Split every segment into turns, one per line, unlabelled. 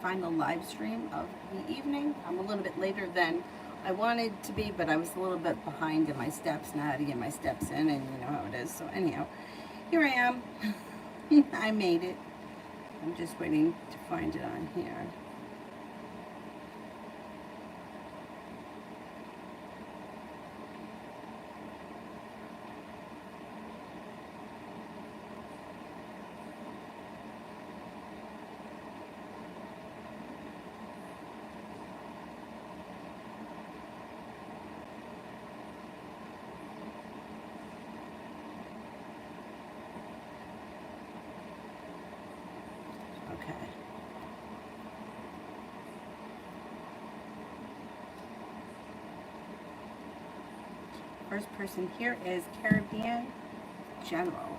final live stream of the evening. I'm a little bit later than I wanted to be, but I was a little bit behind in my steps and I had to get my steps in, and you know how it is. So anyhow, here I am. I made it. I'm just waiting to find it on here. Okay. First person here is Caribbean General.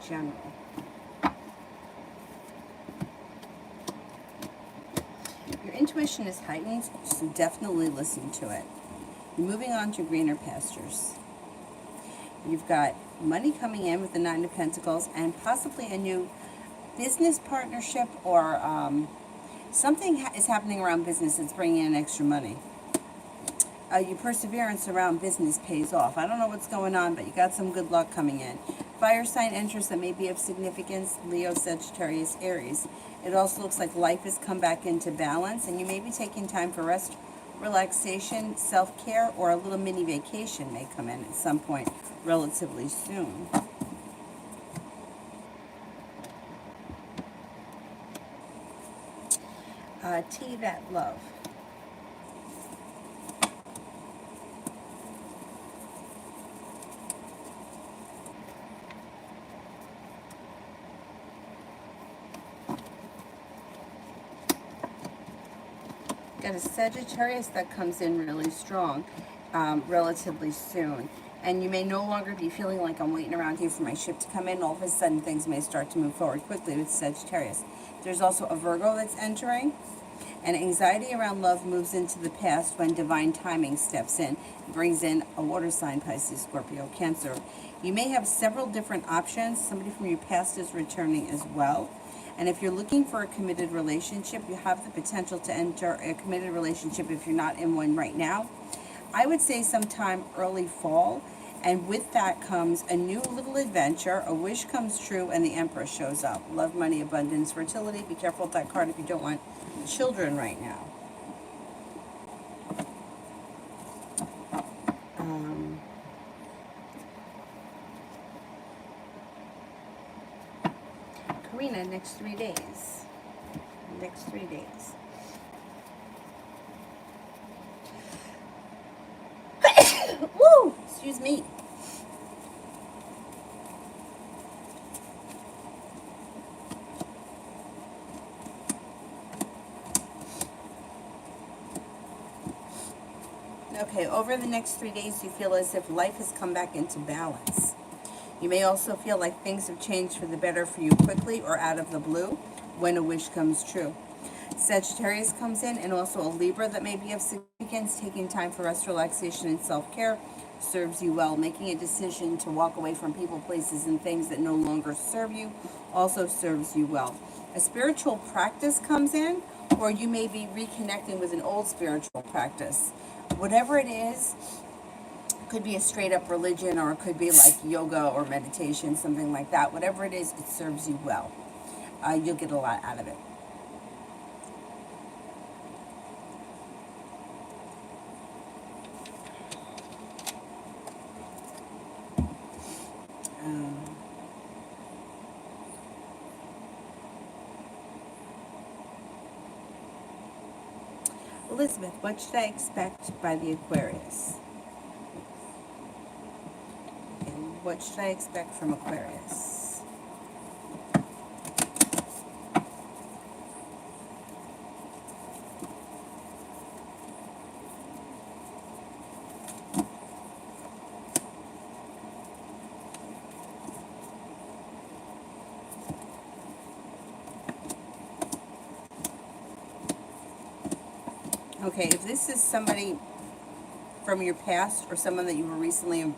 General. Your intuition is heightened, so definitely listen to it. You're moving on to greener pastures. You've got money coming in with the Nine of Pentacles and possibly a new business partnership, or something is happening around business that's bringing in extra money. Your perseverance around business pays off. I don't know what's going on, but you got some good luck coming in. Fire sign interest that may be of significance, Leo, Sagittarius, Aries. It also looks like life has come back into balance, and you may be taking time for rest, relaxation, self-care, or a little mini vacation may come in at some point relatively soon. Tea that love. Got a Sagittarius that comes in really strong, relatively soon. And you may no longer be feeling like I'm waiting around here for my ship to come in. All of a sudden, things may start to move forward quickly with Sagittarius. There's also a Virgo that's entering. And anxiety around love moves into the past when divine timing steps in. It brings in a water sign, Pisces, Scorpio, Cancer. You may have several different options. Somebody from your past is returning as well. And if you're looking for a committed relationship, you have the potential to enter a committed relationship if you're not in one right now. I would say sometime early fall. And with that comes a new little adventure. A wish comes true and the Empress shows up. Love, money, abundance, fertility. Be careful with that card if you don't want children right now. Karina, next 3 days. Next 3 days. Woo! Excuse me. Okay, over the next 3 days, you feel as if life has come back into balance. You may also feel like things have changed for the better for you quickly or out of the blue when a wish comes true. Sagittarius comes in, and also a Libra that may be of significance. Taking time for rest, relaxation, and self-care serves you well. Making a decision to walk away from people, places, and things that no longer serve you also serves you well. A spiritual practice comes in, or you may be reconnecting with an old spiritual practice. Whatever it is, could be a straight up religion, or it could be like yoga or meditation, something like that. Whatever it is, it serves you well. You'll get a lot out of it. Elizabeth, what should I expect by the Aquarius? And what should I expect from Aquarius? Okay, if this is somebody from your past or someone that you were recently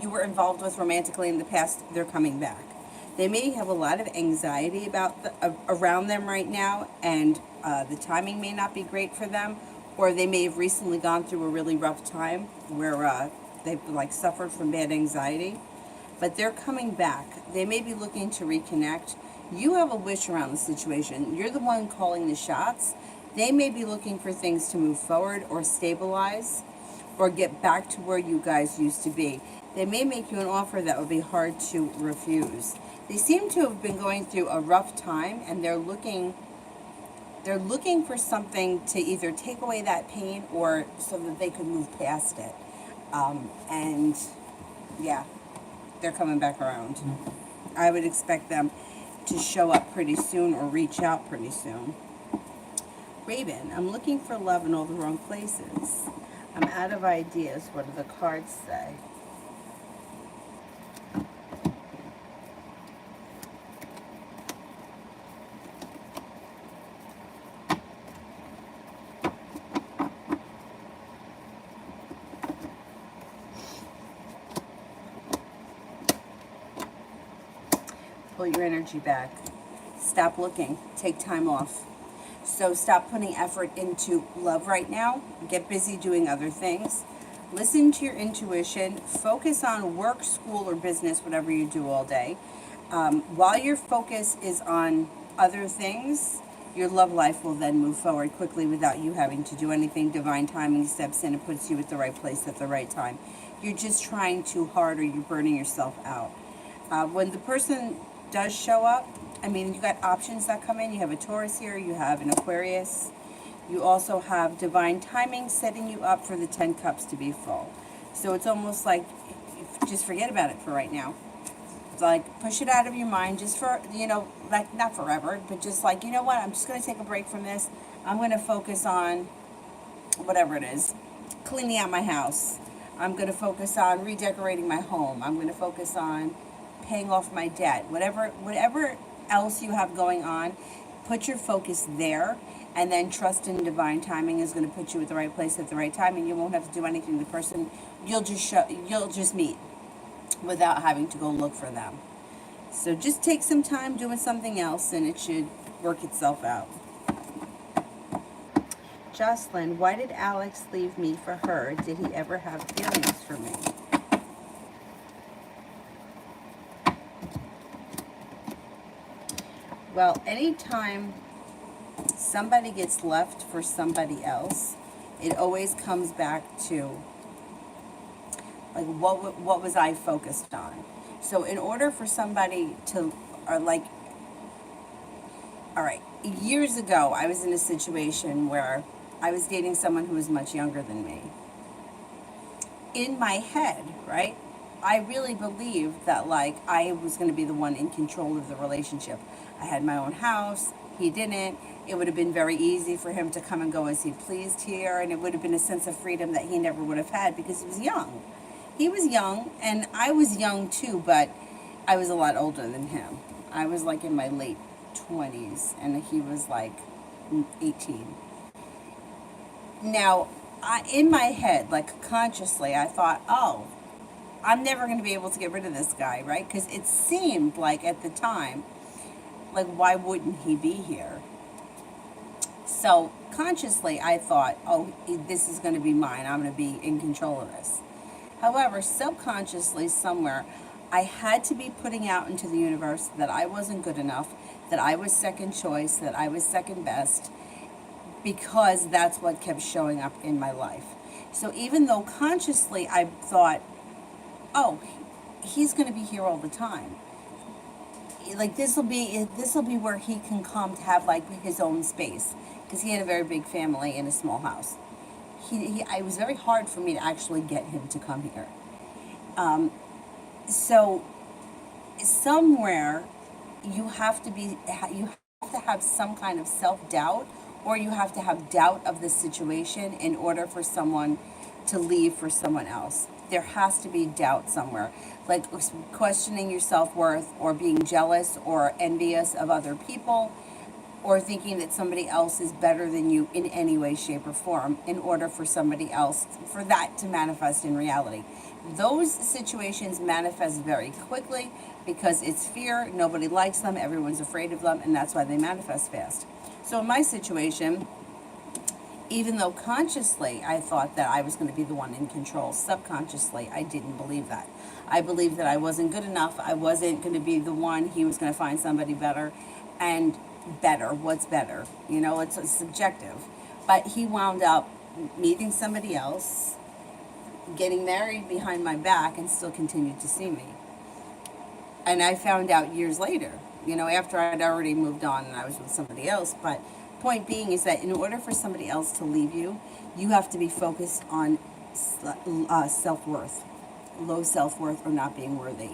you were involved with romantically in the past, they're coming back. They may have a lot of anxiety about around them right now, and the timing may not be great for them, or they may have recently gone through a really rough time where they've like suffered from bad anxiety. But they're coming back. They may be looking to reconnect. You have a wish around the situation. You're the one calling the shots. They may be looking for things to move forward or stabilize or get back to where you guys used to be. They may make you an offer that would be hard to refuse. They seem to have been going through a rough time, and they're looking for something to either take away that pain or so that they could move past it. And yeah, they're coming back around. I would expect them to show up pretty soon or reach out pretty soon. Raven, I'm looking for love in all the wrong places. I'm out of ideas. What do the cards say? Pull your energy back. Stop looking. Take time off. So stop putting effort into love right now. Get busy doing other things. Listen to your intuition. Focus on work, school, or business, whatever you do all day. While your focus is on other things, your love life will then move forward quickly without you having to do anything. Divine timing steps in and puts you at the right place at the right time. You're just trying too hard, or you're burning yourself out. When the person does show up, I mean, you got options that come in. You have a Taurus here, you have an Aquarius. You also have divine timing setting you up for the 10 cups to be full. So it's almost like, just forget about it for right now. It's like, push it out of your mind just for, like, not forever, but just like, you know what, I'm just going to take a break from this. I'm going to focus on whatever it is, cleaning out my house. I'm going to focus on redecorating my home. I'm going to focus on paying off my debt. Whatever else you have going on, put your focus there, and then trust in divine timing is going to put you at the right place at the right time, and you won't have to do anything. The person you'll just meet without having to go look for them. So just take some time doing something else, and it should work itself out. Jocelyn, why did Alex leave me for her? Did he ever have feelings for me? Well, anytime somebody gets left for somebody else, it always comes back to, like, what was I focused on? So in order for somebody to, or like, all right, years ago, I was in a situation where I was dating someone who was much younger than me. In my head, right, I really believed that, like, I was going to be the one in control of the relationship. I had my own house. He didn't. It would have been very easy for him to come and go as he pleased here, and it would have been a sense of freedom that he never would have had because he was young. He was young, and I was young too, but I was a lot older than him. I was like in my late 20s, and he was like 18. Now, in my head, like consciously, I thought, oh, I'm never going to be able to get rid of this guy, right? Because it seemed like at the time, like, why wouldn't he be here? So consciously, I thought, oh, this is going to be mine. I'm going to be in control of this. However, subconsciously, somewhere, I had to be putting out into the universe that I wasn't good enough, that I was second choice, that I was second best, because that's what kept showing up in my life. So even though consciously I thought, oh, he's going to be here all the time, like this will be where he can come to have like his own space, because he had a very big family in a small house. It was very hard for me to actually get him to come here. So somewhere you have to have some kind of self-doubt, or you have to have doubt of the situation in order for someone to leave for someone else. There has to be doubt somewhere, like questioning your self-worth, or being jealous or envious of other people. or thinking that somebody else is better than you in any way, shape, or form in order for somebody else, for that to manifest in reality. Those situations manifest very quickly because it's fear, nobody likes them, everyone's afraid of them, and that's why they manifest fast. So in my situation, even though consciously I thought that I was going to be the one in control, subconsciously I didn't believe that. I believed that I wasn't good enough, I wasn't going to be the one, he was going to find somebody better. And better, what's better? You know, it's subjective. But he wound up meeting somebody else, getting married behind my back, and still continued to see me. And I found out years later, you know, after I'd already moved on and I was with somebody else. But point being is that in order for somebody else to leave you, you have to be focused on self-worth, low self-worth, or not being worthy.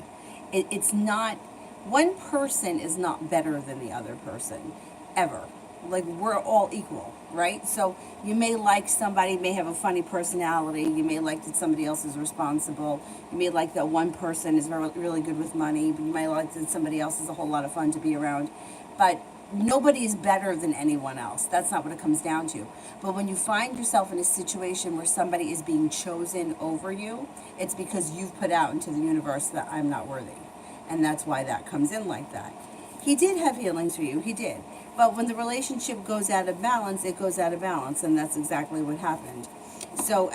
It's not, one person is not better than the other person, ever. Like, we're all equal, right? So you may like somebody, may have a funny personality, you may like that somebody else is responsible, you may like that one person is really good with money, but you might like that somebody else is a whole lot of fun to be around. But nobody is better than anyone else. That's not what it comes down to. But when you find yourself in a situation where somebody is being chosen over you, it's because you've put out into the universe that I'm not worthy. And that's why that comes in like that. He did have feelings for you, he did. But when the relationship goes out of balance, it goes out of balance, and that's exactly what happened. So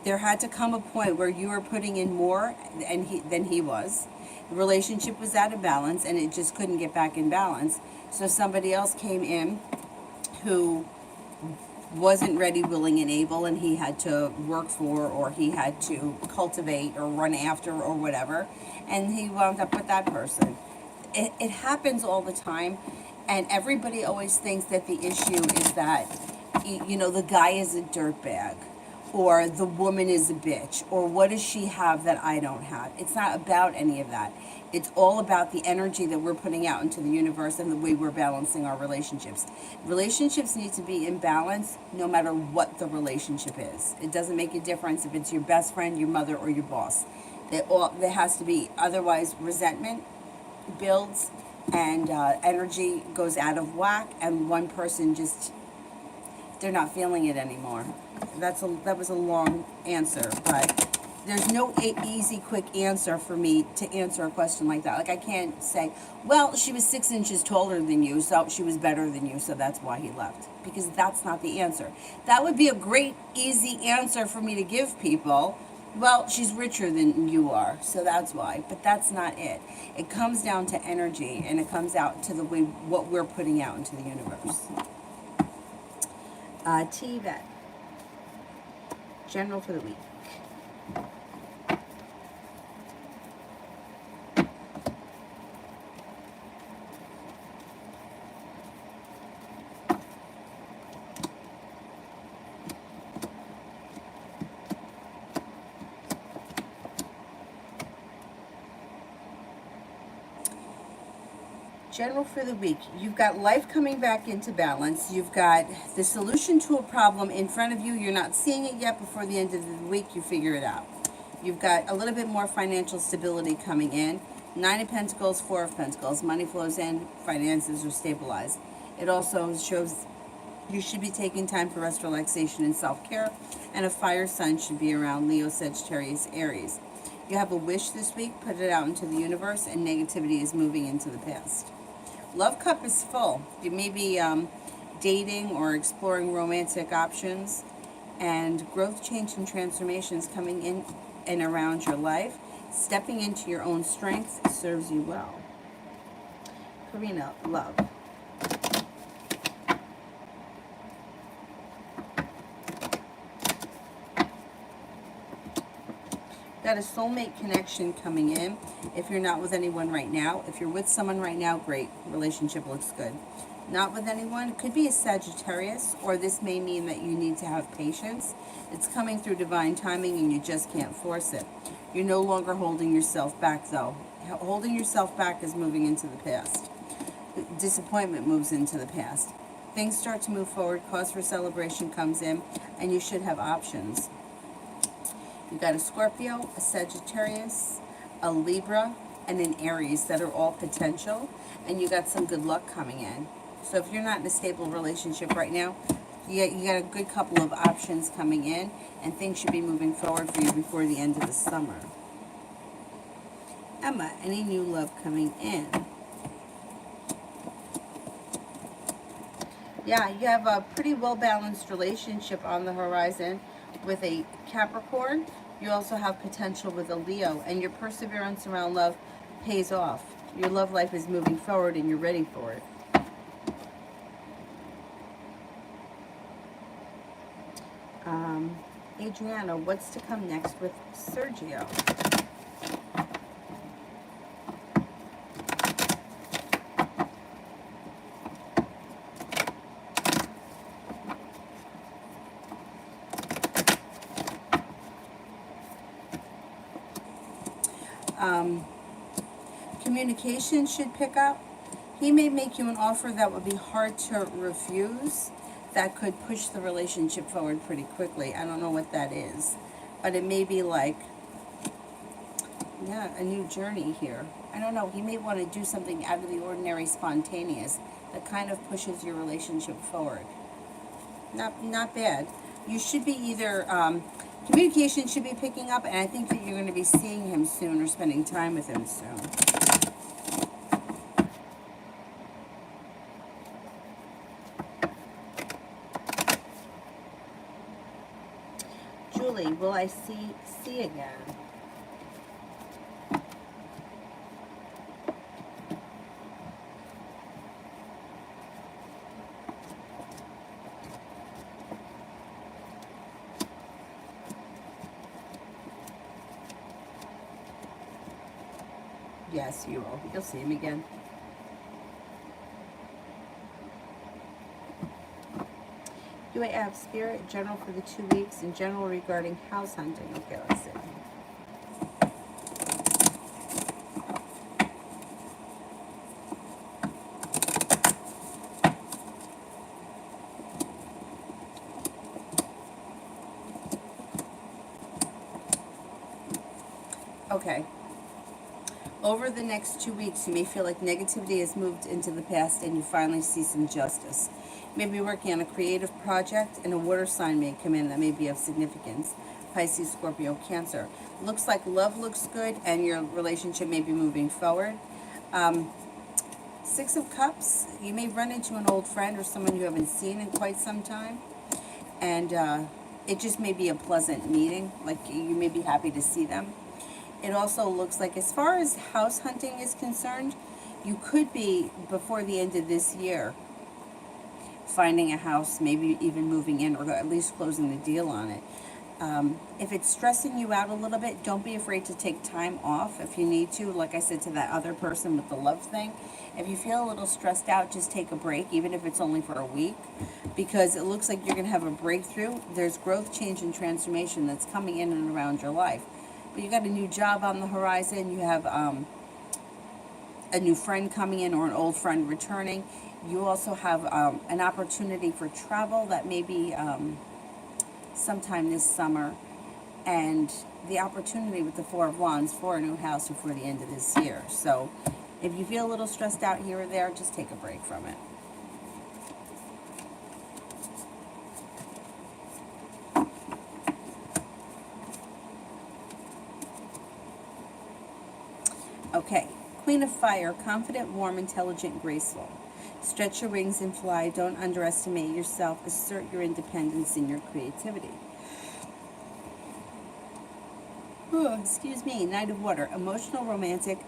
there had to come a point where you were putting in more than he was. The relationship was out of balance, and it just couldn't get back in balance. So somebody else came in who wasn't ready, willing, and able, and he had to work for, or he had to cultivate or run after or whatever, and he wound up with that person. It happens all the time, and everybody always thinks that the issue is that, you know, the guy is a dirtbag, or the woman is a bitch, or what does she have that I don't have? It's not about any of that. It's all about the energy that we're putting out into the universe and the way we're balancing our relationships. Relationships need to be in balance no matter what the relationship is. It doesn't make a difference if it's your best friend, your mother, or your boss. There has to be, otherwise resentment builds, and energy goes out of whack, and one person just, they're not feeling it anymore. That was a long answer, but there's no easy, quick answer for me to answer a question like that. Like, I can't say, well, she was 6 inches taller than you, so she was better than you, so that's why he left. Because that's not the answer. That would be a great, easy answer for me to give people. Well, she's richer than you are, so that's why. But that's not it. It comes down to energy, and it comes out to the way what we're putting out into the universe. T-Vet. General for the week. General for the week. You've got life coming back into balance. You've got the solution to a problem in front of you. You're not seeing it yet. Before the end of the week, you figure it out. You've got a little bit more financial stability coming in. 9 of Pentacles, 4 of Pentacles. Money flows in. Finances are stabilized. It also shows you should be taking time for rest, relaxation, and self-care. And a fire sign should be around Leo, Sagittarius, Aries. You have a wish this week. Put it out into the universe, and negativity is moving into the past. Love cup is full. You may be dating or exploring romantic options, and growth, change, and transformations coming in and around your life. Stepping into your own strength serves you well. Karina, love. Got a soulmate connection coming in. If you're not with anyone right now, if you're with someone right now, great. Relationship looks good. Not with anyone, it could be a Sagittarius, or this may mean that you need to have patience. It's coming through divine timing and you just can't force it. You're no longer holding yourself back, though. Holding yourself back is moving into the past. Disappointment moves into the past. Things start to move forward, cause for celebration comes in, and you should have options. You got a Scorpio, a Sagittarius, a Libra, and an Aries that are all potential, and you got some good luck coming in. So if you're not in a stable relationship right now, you got a good couple of options coming in, and things should be moving forward for you before the end of the summer. Emma, any new love coming in? Yeah, you have a pretty well-balanced relationship on the horizon with a Capricorn. You also have potential with a Leo, and your perseverance around love pays off. Your love life is moving forward, and you're ready for it. Adriana, what's to come next with Sergio? Communication should pick up. He may make you an offer that would be hard to refuse, that could push the relationship forward pretty quickly. I don't know what that is, but it may be like, yeah, a new journey here. I don't know. He may want to do something out of the ordinary, spontaneous, that kind of pushes your relationship forward. Not bad. You should be either, communication should be picking up, and I think that you're going to be seeing him soon or spending time with him soon. Julie, will I see again? Yes, you will. You'll see him again. Do I have spirit general for the 2 weeks in general regarding house hunting? Okay, let's see. Okay. Over the next 2 weeks, you may feel like negativity has moved into the past and you finally see some justice. You may be working on a creative project, and a water sign may come in that may be of significance. Pisces, Scorpio, Cancer. Looks like love looks good, and your relationship may be moving forward. 6 of Cups. You may run into an old friend or someone you haven't seen in quite some time. And it just may be a pleasant meeting. Like, you may be happy to see them. It also looks like, as far as house hunting is concerned, you could be, before the end of this year, finding a house, maybe even moving in, or at least closing the deal on it. If it's stressing you out a little bit, don't be afraid to take time off if you need to. Like I said to that other person with the love thing, if you feel a little stressed out, just take a break, even if it's only for a week, because it looks like you're going to have a breakthrough. There's growth, change, and transformation that's coming in and around your life. But you got a new job on the horizon. You have a new friend coming in, or an old friend returning. You also have an opportunity for travel that may be sometime this summer, and the opportunity with the 4 of Wands for a new house before the end of this year. So if you feel a little stressed out here or there, just take a break from it. Okay, Queen of Fire, confident, warm, intelligent, graceful. Stretch your wings and fly. Don't underestimate yourself. Assert your independence and your creativity. Oh, excuse me. Knight of Water, emotional, romantic,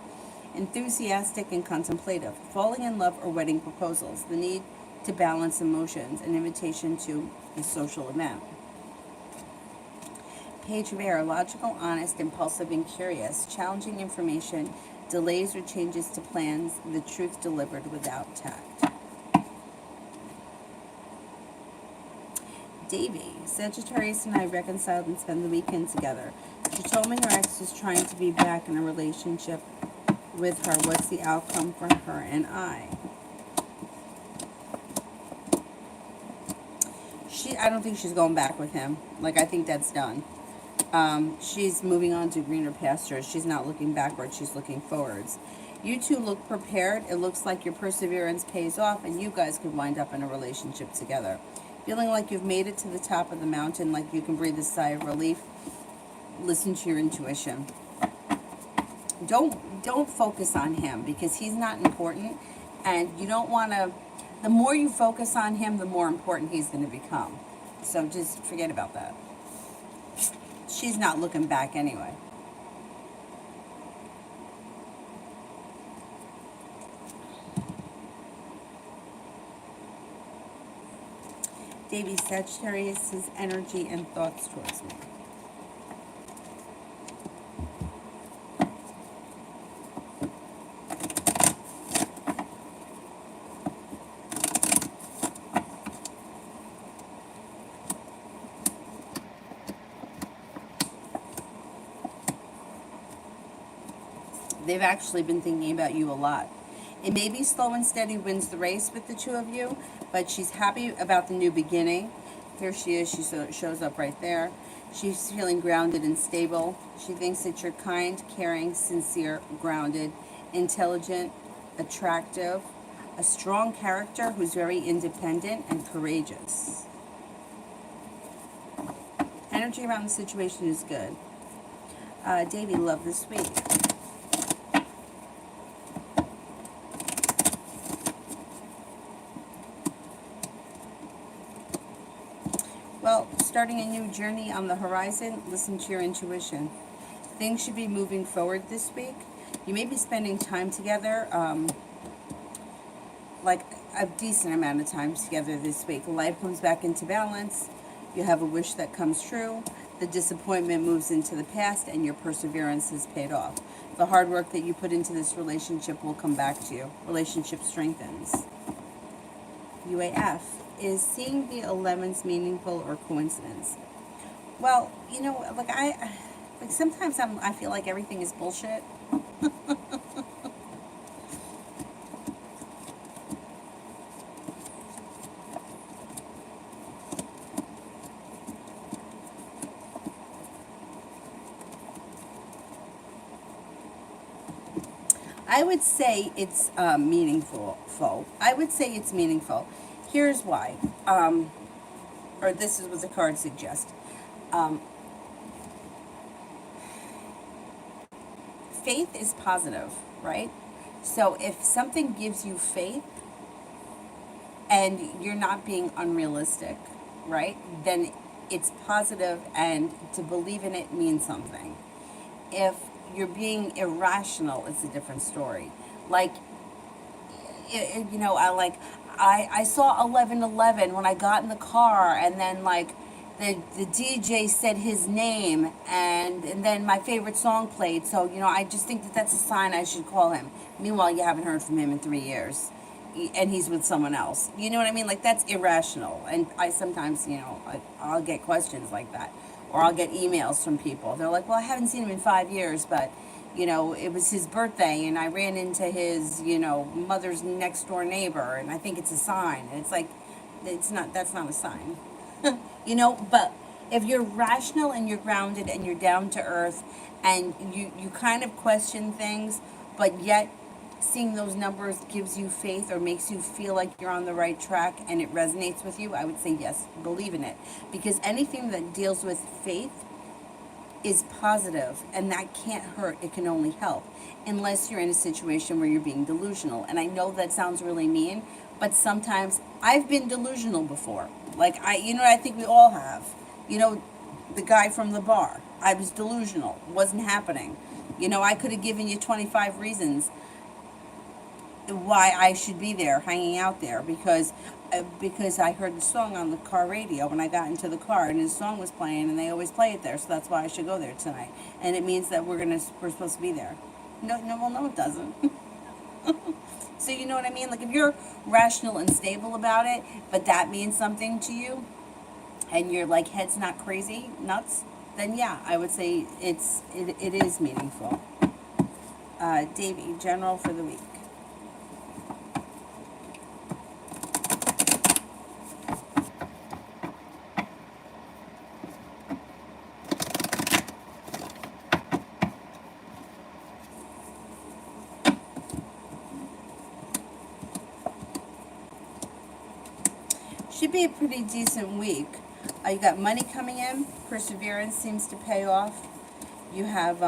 enthusiastic, and contemplative. Falling in love or wedding proposals. The need to balance emotions. An invitation to a social event. Page of Air, logical, honest, impulsive, and curious. Challenging information. Delays or changes to plans. The truth delivered without tact. Davy, Sagittarius and I reconciled and spend the weekend together. She told me her ex was trying to be back in a relationship with her. What's the outcome for her and I? I don't think she's going back with him. Like, I think that's done. She's moving on to greener pastures. She's not looking backwards. She's looking forwards. You two look prepared. It looks like your perseverance pays off and you guys could wind up in a relationship together. Feeling like you've made it to the top of the mountain, like you can breathe a sigh of relief. Listen to your intuition. Don't focus on him because he's not important, and you don't want to. The more you focus on him, the more important he's going to become. So just forget about that. She's not looking back anyway. Davy, Sagittarius, his energy and thoughts towards me. They've actually been thinking about you a lot. It may be slow and steady wins the race with the two of you, but she's happy about the new beginning. Here she is. She shows up right there. She's feeling grounded and stable. She thinks that you're kind, caring, sincere, grounded, intelligent, attractive, a strong character who's very independent and courageous. Energy around the situation is good. Davy, love this week. Well, starting a new journey on the horizon, listen to your intuition. Things should be moving forward this week. You may be spending time together, like a decent amount of time together this week. Life comes back into balance. You have a wish that comes true. The disappointment moves into the past and your perseverance has paid off. The hard work that you put into this relationship will come back to you. Relationship strengthens. UAF. Is seeing the 11s meaningful or coincidence? Well, you know, like sometimes I feel like everything is bullshit. I would say it's meaningful. I would say it's meaningful. Here's why. Or this is what the cards suggest. Faith is positive, right? So if something gives you faith and you're not being unrealistic, right? Then it's positive, and to believe in it means something. If you're being irrational, it's a different story. Like, you know, I saw 11:11 when I got in the car, and then like the DJ said his name, and then my favorite song played. So you know, I just think that that's a sign I should call him. Meanwhile, you haven't heard from him in 3 years, and he's with someone else. You know what I mean? Like, that's irrational. And I sometimes, you know, I'll get questions like that, or I'll get emails from people. They're like, "Well, I haven't seen him in 5 years, but." You know, it was his birthday and I ran into his, you know, mother's next door neighbor, and I think it's a sign. And it's like, that's not a sign. You know, but if you're rational and you're grounded and you're down to earth and you kind of question things, but yet seeing those numbers gives you faith or makes you feel like you're on the right track and it resonates with you, I would say yes, believe in it. Because anything that deals with faith is positive, and that can't hurt, it can only help, unless you're in a situation where you're being delusional. And I know that sounds really mean, but sometimes I've been delusional before. Like, you know, I think we all have. You know, the guy from the bar, I was delusional, it wasn't happening. You know, I could have given you 25 reasons why I should be there, hanging out there, because I heard the song on the car radio when I got into the car, and his song was playing, and they always play it there, so that's why I should go there tonight. And it means that we're supposed to be there. No, it doesn't. So you know what I mean? Like, if you're rational and stable about it, but that means something to you, and your like head's not crazy, nuts, then yeah, I would say it is meaningful. Davey, general for the week. should be a pretty decent week. You got money coming in. Perseverance seems to pay off. You have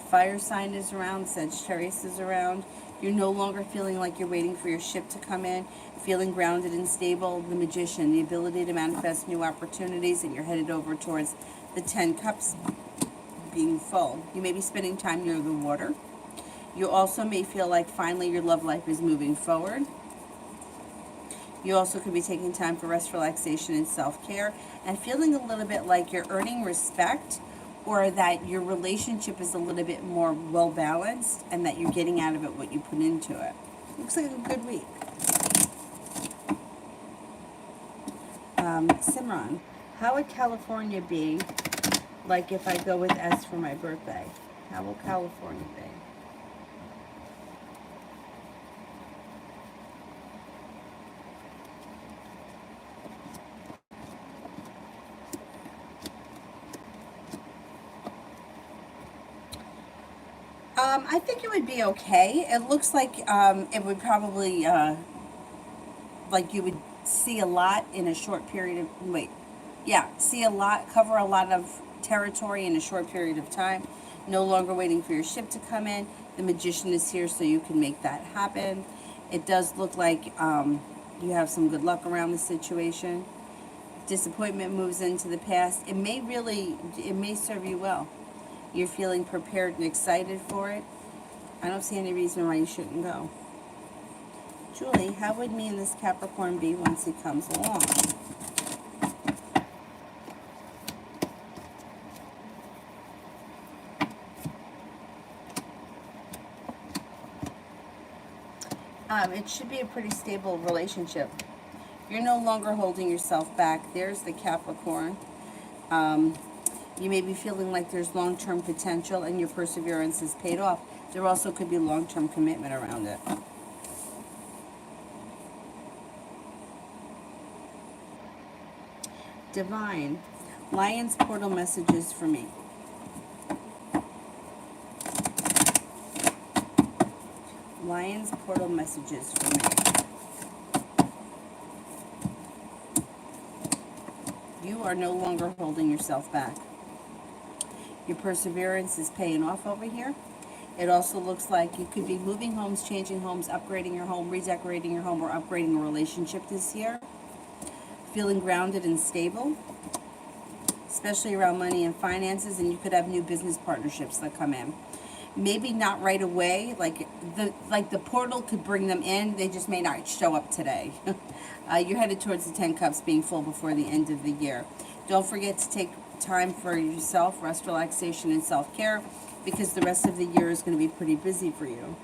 fire sign is around. Sagittarius is around. You're no longer feeling like you're waiting for your ship to come in. Feeling grounded and stable. The Magician, the ability to manifest new opportunities, and you're headed over towards the 10 Cups being full. You may be spending time near the water. You also may feel like finally your love life is moving forward. You also could be taking time for rest, relaxation, and self-care, and feeling a little bit like you're earning respect, or that your relationship is a little bit more well-balanced, and that you're getting out of it what you put into it. Looks like a good week. Simran, how would California be like if I go with S for my birthday? How will California be? I think it would be okay. It looks like it would probably, like you would see a lot in a short period of, see a lot, cover a lot of territory in a short period of time. No longer waiting for your ship to come in. The Magician is here so you can make that happen. It does look like you have some good luck around the situation. Disappointment moves into the past. It may serve you well. You're feeling prepared and excited for it. I don't see any reason why you shouldn't go. Julie, how would me and this Capricorn be once he comes along? It should be a pretty stable relationship. You're no longer holding yourself back. There's the Capricorn. You may be feeling like there's long-term potential and your perseverance is paid off. There also could be long-term commitment around it. Divine, Lion's portal messages for me. Lion's portal messages for me. You are no longer holding yourself back. Your perseverance is paying off over here. It also looks like you could be moving homes, changing homes, upgrading your home, redecorating your home, or upgrading a relationship this year. Feeling grounded and stable, especially around money and finances, and you could have new business partnerships that come in. Maybe not right away, like the portal could bring them in, they just may not show up today. You're headed towards the 10 Cups being full before the end of the year. Don't forget to take time for yourself, rest, relaxation, and self-care, because the rest of the year is going to be pretty busy for you.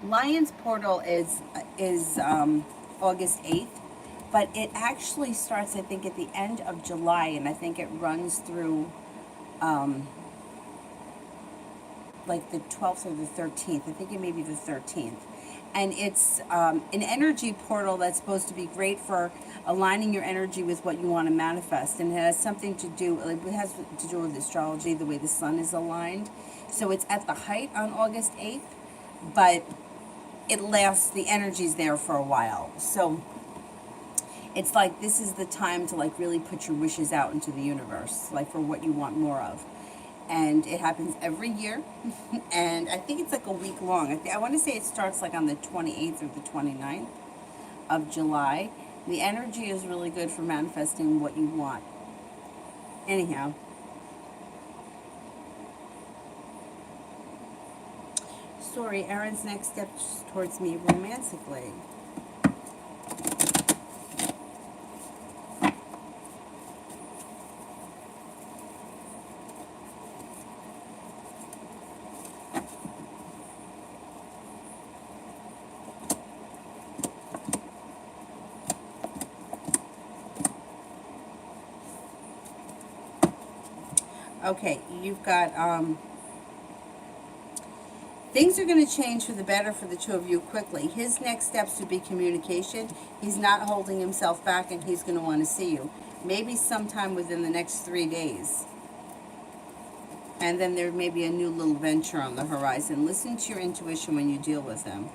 Lion's portal is August 8th, but it actually starts, I think, at the end of July, and I think it runs through like the 12th or the 13th. I think it may be the 13th. And it's an energy portal that's supposed to be great for aligning your energy with what you want to manifest. And it has something to do, it has to do with astrology, the way the sun is aligned. So it's at the height on August 8th, but it lasts, the energy's there for a while. So it's like this is the time to like really put your wishes out into the universe, like for what you want more of. And it happens every year, and I think it's like a week long. I want to say it starts like on the 28th or the 29th of July. The energy is really good for manifesting what you want. Anyhow. Sorry, Aaron's next steps towards me romantically. Okay, you've got, things are going to change for the better for the two of you quickly. His next steps would be communication. He's not holding himself back, and he's going to want to see you. Maybe sometime within the next 3 days. And then there may be a new little venture on the horizon. Listen to your intuition when you deal with them.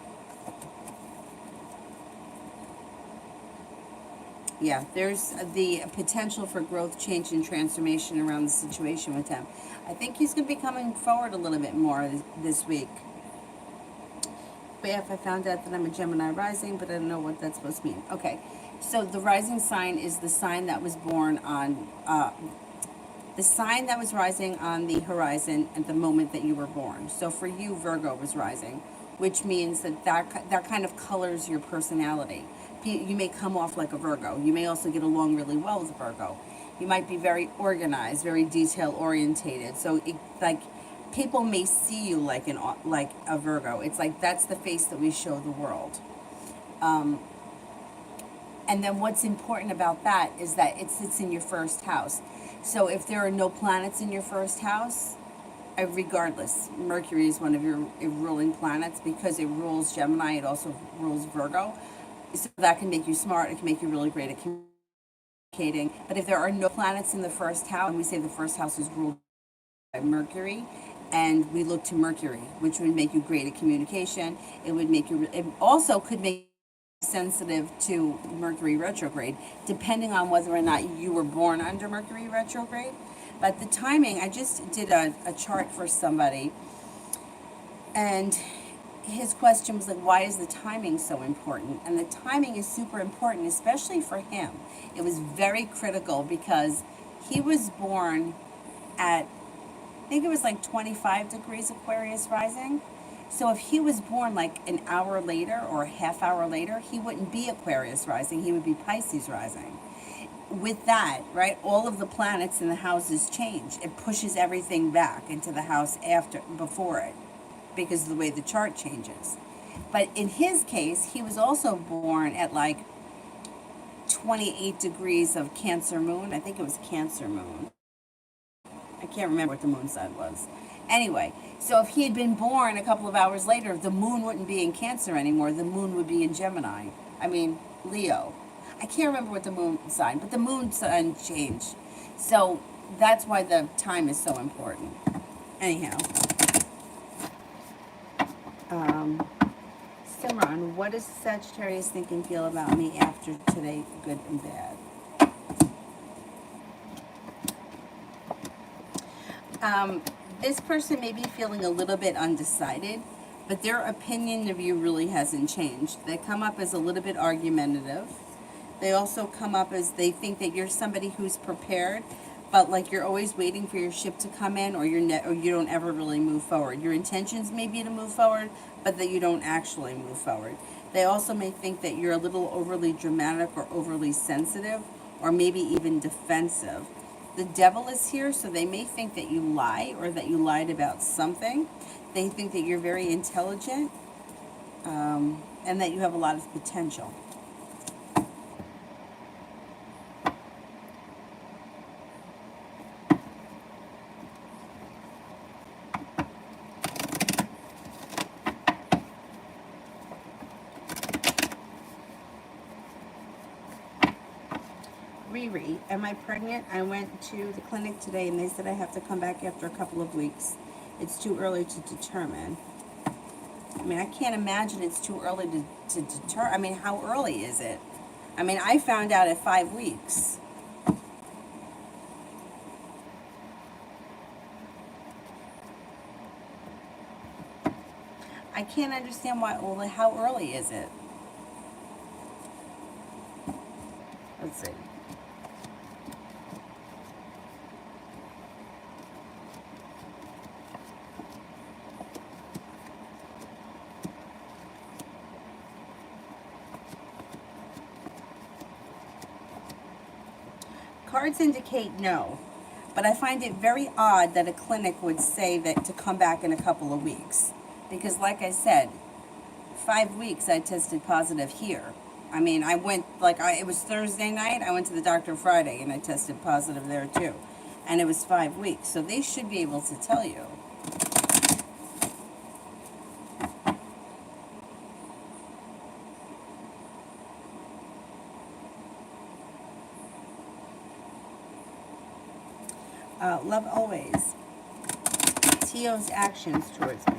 Yeah, there's the potential for growth, change, and transformation around the situation with him. I think he's going to be coming forward a little bit more this week. But yeah, if I found out that I'm a Gemini rising, but I don't know what that's supposed to mean. Okay, so the rising sign is the sign that was born on, the sign that was rising on the horizon at the moment that you were born. So for you, Virgo was rising, which means that kind of colors your personality. You may come off like a Virgo. You may also get along really well with Virgo. You might be very organized, very detail orientated. So like people may see you like a Virgo. It's like that's the face that we show the world. And then what's important about that is that it sits in your first house. So if there are no planets in your first house, regardless, Mercury is one of your ruling planets because it rules Gemini. It also rules Virgo. So that can make you smart. It can make you really great at communicating. But if there are no planets in the first house, and we say the first house is ruled by Mercury, and we look to Mercury, which would make you great at communication. It would make you, it also could make you sensitive to Mercury retrograde, depending on whether or not you were born under Mercury retrograde. But the timing, I just did a chart for somebody, and his question was like, why is the timing so important? And the timing is super important, especially for him. It was very critical because he was born at, I think it was like 25 degrees Aquarius rising. So if he was born like an hour later or a half hour later, he wouldn't be Aquarius rising, he would be Pisces rising. With that, right, all of the planets in the houses change. It pushes everything back into the house before it, because of the way the chart changes. But in his case, he was also born at like 28 degrees of Cancer moon. I think it was Cancer moon. I can't remember what the moon sign was. Anyway, so if he had been born a couple of hours later, the moon wouldn't be in Cancer anymore. The moon would be in Gemini. I mean, Leo. I can't remember what the moon sign, but the moon sign changed. So that's why the time is so important. Anyhow. Simran, what does Sagittarius think and feel about me after today, good and bad? This person may be feeling a little bit undecided, but their opinion of you really hasn't changed. They come up as a little bit argumentative. They also come up as they think that you're somebody who's prepared, but like you're always waiting for your ship to come in, or or you don't ever really move forward. Your intentions may be to move forward, but that you don't actually move forward. They also may think that you're a little overly dramatic or overly sensitive, or maybe even defensive. The devil is here, so they may think that you lie or that you lied about something. They think that you're very intelligent, and that you have a lot of potential. Riri, am I pregnant? I went to the clinic today and they said I have to come back after a couple of weeks. It's too early to determine. I mean, I can't imagine it's too early to determine. I mean, how early is it? I mean, I found out at 5 weeks. I can't understand why, well, how early is it? Let's see. Cards indicate no, but I find it very odd that a clinic would say that to come back in a couple of weeks. Because like I said, 5 weeks I tested positive here. I mean, I went, it was Thursday night, I went to the doctor Friday and I tested positive there too. And it was 5 weeks, so they should be able to tell you. Love always. Teo's actions towards me.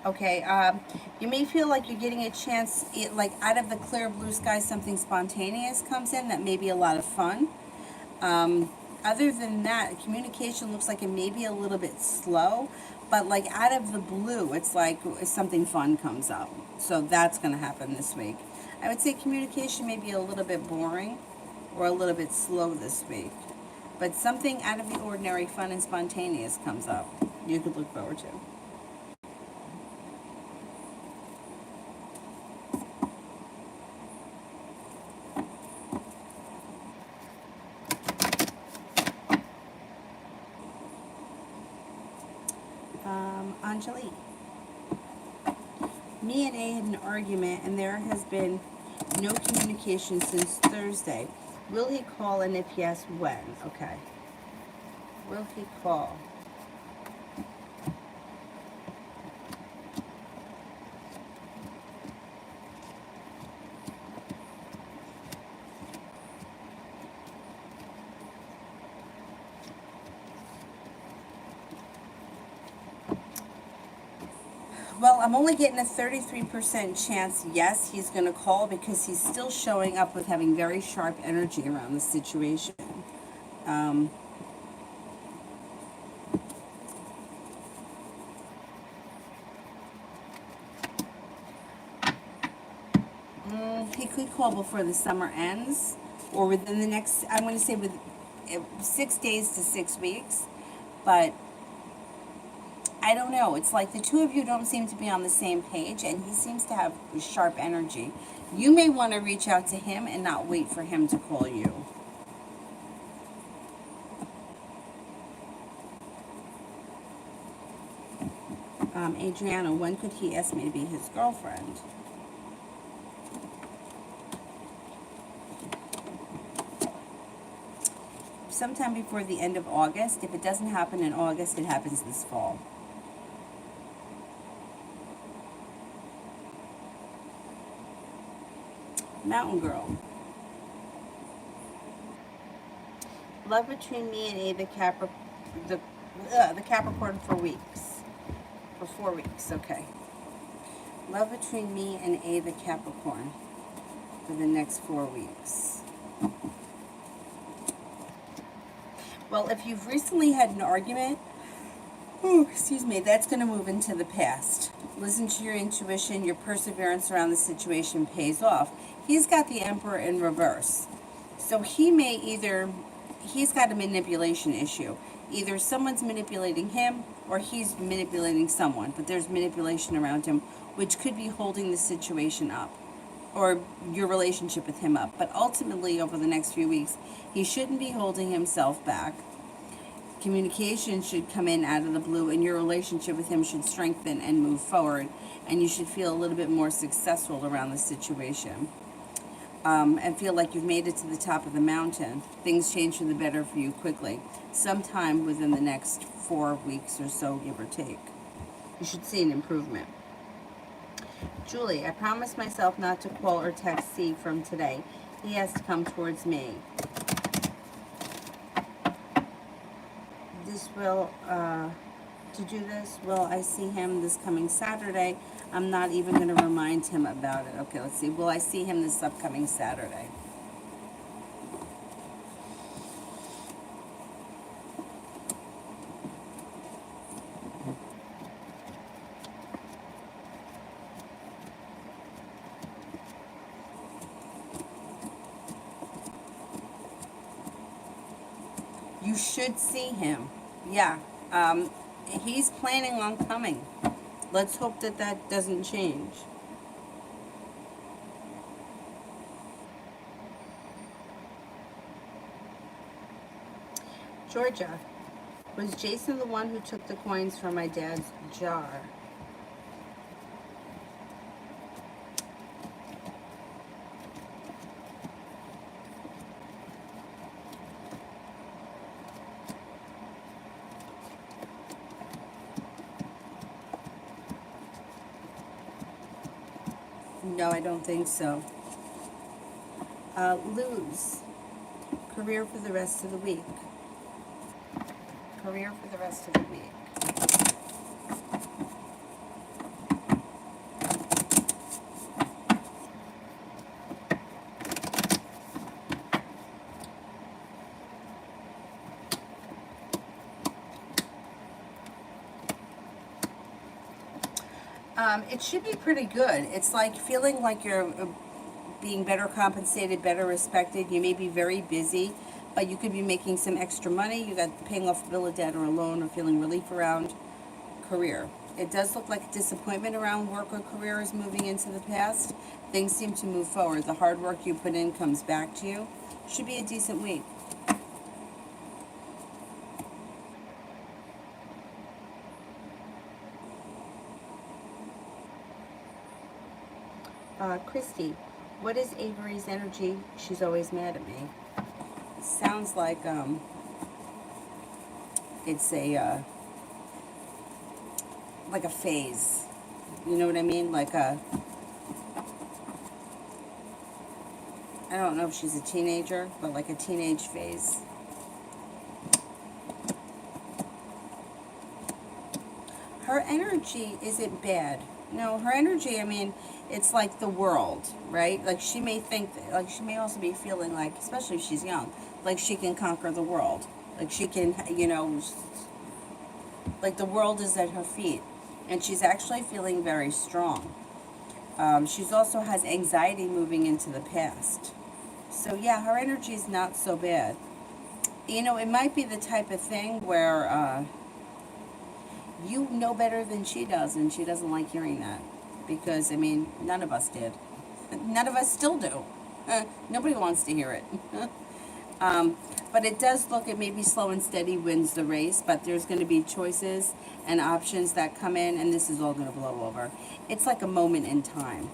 Okay, you may feel like you're getting a chance, like out of the clear blue sky, something spontaneous comes in that may be a lot of fun. Other than that, communication looks like it may be a little bit slow, but like out of the blue, it's like something fun comes up. So that's going to happen this week. I would say communication may be a little bit boring or a little bit slow this week, but something out of the ordinary, fun and spontaneous comes up. You could look forward to. Anjali. Me and A had an argument and there has been no communication since Thursday. Will he call, and if yes, when? Okay. Will he call? Well, I'm only getting a 33% chance, yes, he's going to call, because he's still showing up with having very sharp energy around the situation. Um, he could call before the summer ends, or within the next, I'm going to say with 6 days to 6 weeks, but I don't know. It's like the two of you don't seem to be on the same page, and he seems to have sharp energy. You may want to reach out to him and not wait for him to call you. Adriana, when could he ask me to be his girlfriend? Sometime before the end of August. If it doesn't happen in August, it happens this fall. Mountain Girl. Love between me and A, the Capricorn for weeks. For 4 weeks, okay. Love between me and A, the Capricorn, for the next 4 weeks. Well, if you've recently had an argument, excuse me, that's going to move into the past. Listen to your intuition. Your perseverance around the situation pays off. He's got the Emperor in reverse. So he may he's got a manipulation issue. Either someone's manipulating him or he's manipulating someone, but there's manipulation around him, which could be holding the situation up or your relationship with him up. But ultimately, over the next few weeks, he shouldn't be holding himself back. Communication should come in out of the blue, and your relationship with him should strengthen and move forward, and you should feel a little bit more successful around the situation. And feel like you've made it to the top of the mountain. Things change for the better for you quickly, sometime within the next 4 weeks or so, give or take. You should see an improvement. Julie, I promised myself not to call or text C from today. He has to come towards me. To do this, will I see him this coming Saturday? I'm not even going to remind him about it. Okay, let's see. Will I see him this upcoming Saturday? You should see him. Yeah. He's planning on coming. Let's hope that that doesn't change. Georgia, was Jason the one who took the coins from my dad's jar? No, I don't think so. Lose. Career for the rest of the week. Career for the rest of the week. It should be pretty good. It's like feeling like you're being better compensated, better respected. You may be very busy, but you could be making some extra money. You got paying off a bill of debt or a loan, or feeling relief around career. It does look like disappointment around work or career is moving into the past. Things seem to move forward. The hard work you put in comes back to you. Should be a decent week. Christy, what is Avery's energy? She's always mad at me. Sounds like it's a like a phase. You know what I mean? Like a, I don't know if she's a teenager, but like a teenage phase. Her energy isn't bad. No, her energy, I mean, it's like the world, right? Like she may think, like she may also be feeling like, especially if she's young, like she can conquer the world. Like she can, you know, like the world is at her feet. And she's actually feeling very strong. She's also has anxiety moving into the past. So yeah, her energy is not so bad. You know, it might be the type of thing where you know better than she does, and she doesn't like hearing that. Because, I mean, none of us did. None of us still do. Nobody wants to hear it. But it does look, it may be slow and steady wins the race, but there's going to be choices and options that come in, and this is all going to blow over. It's like a moment in time.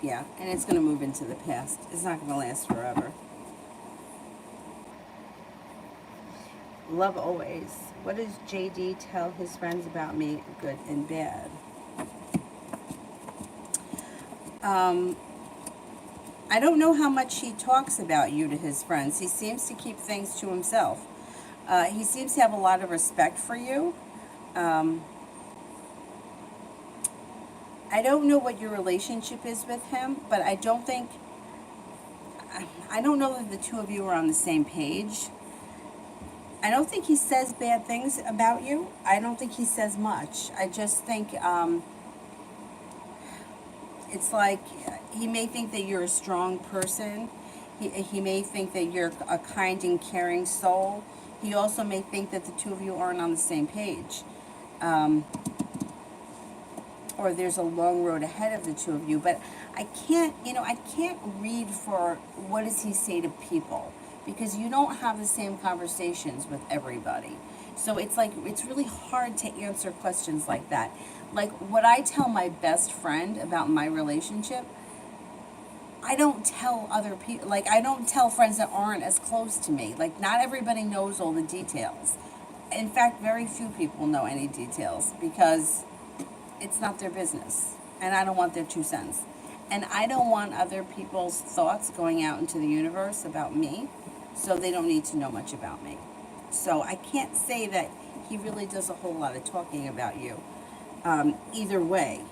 Yeah, and it's going to move into the past. It's not going to last forever. Love always. What does JD tell his friends about me, good and bad? I don't know how much he talks about you to his friends. He seems to keep things to himself. He seems to have a lot of respect for you. I don't know what your relationship is with him, but I don't know that the two of you are on the same page. I don't think he says bad things about you. I don't think he says much. I just think it's like he may think that you're a strong person. He may think that you're a kind and caring soul. He also may think that the two of you aren't on the same page. Or there's a long road ahead of the two of you. But I can't read for what does he say to people. Because you don't have the same conversations with everybody. So it's like, it's really hard to answer questions like that. Like, what I tell my best friend about my relationship, I don't tell other people, like, I don't tell friends that aren't as close to me. Like, not everybody knows all the details. In fact, very few people know any details because it's not their business. And I don't want their 2 cents. And I don't want other people's thoughts going out into the universe about me. So they don't need to know much about me. So I can't say that he really does a whole lot of talking about you. Either way.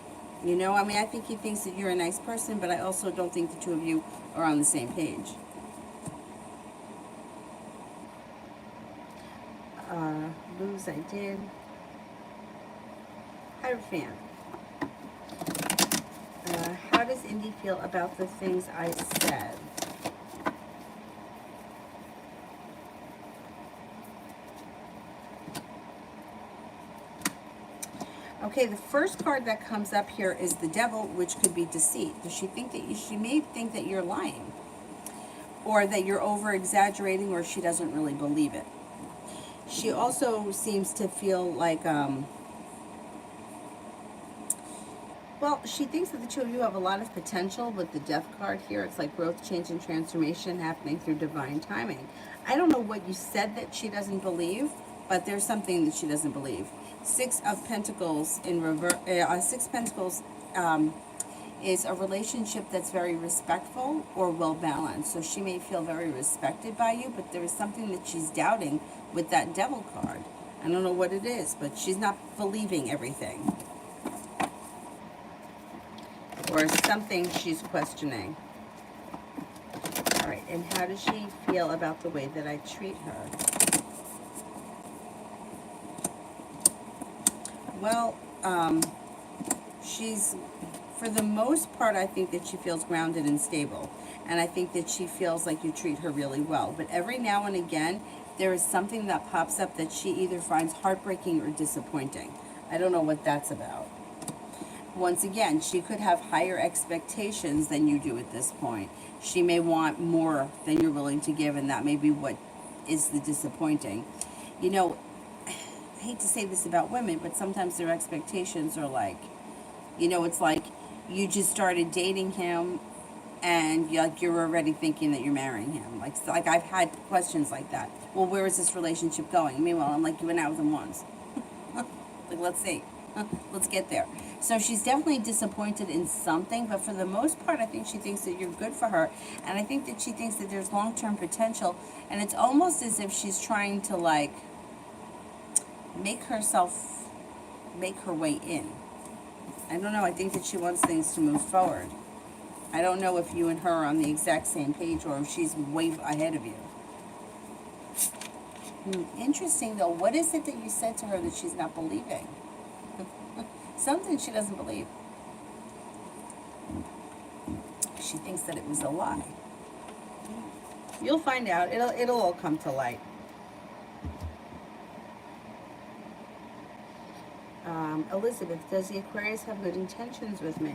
You know, I mean, I think he thinks that you're a nice person, but I also don't think the two of you are on the same page. Lose, I did. Hierophant. How does Indy feel about the things I said? Okay, the first card that comes up here is the Devil, which could be deceit. Does she think that she may think that you're lying, or that you're over exaggerating, or she doesn't really believe it. She also seems to feel like, well, she thinks that the two of you have a lot of potential with the Death card here. It's like growth, change, and transformation happening through divine timing. I don't know what you said that she doesn't believe, but there's something that she doesn't believe. Six of Pentacles in reverse. Six Pentacles is a relationship that's very respectful or well balanced. So she may feel very respected by you, but there is something that she's doubting with that Devil card. I don't know what it is, but she's not believing everything. Or something she's questioning. All right, and how does she feel about the way that I treat her? Well, she's, for the most part, I think that she feels grounded and stable. And I think that she feels like you treat her really well. But every now and again, there is something that pops up that she either finds heartbreaking or disappointing. I don't know what that's about. Once again, she could have higher expectations than you do at this point. She may want more than you're willing to give, and that may be what is the disappointing. You know, I hate to say this about women, but sometimes their expectations are like, you know, it's like you just started dating him and you're already thinking that you're marrying him. Like I've had questions like that. Well, where is this relationship going? Meanwhile, I'm like, you went out with him once. Like, let's see. Let's get there. So she's definitely disappointed in something, but for the most part, I think she thinks that you're good for her. And I think that she thinks that there's long-term potential. And it's almost as if she's trying to, like, make her way in. I don't know. I think that she wants things to move forward. I don't know if you and her are on the exact same page or if she's way ahead of you. Interesting, though. What is it that you said to her that she's not believing? Something she doesn't believe. She thinks that it was a lie. You'll find out. It'll all come to light. Elizabeth, does the Aquarius have good intentions with me?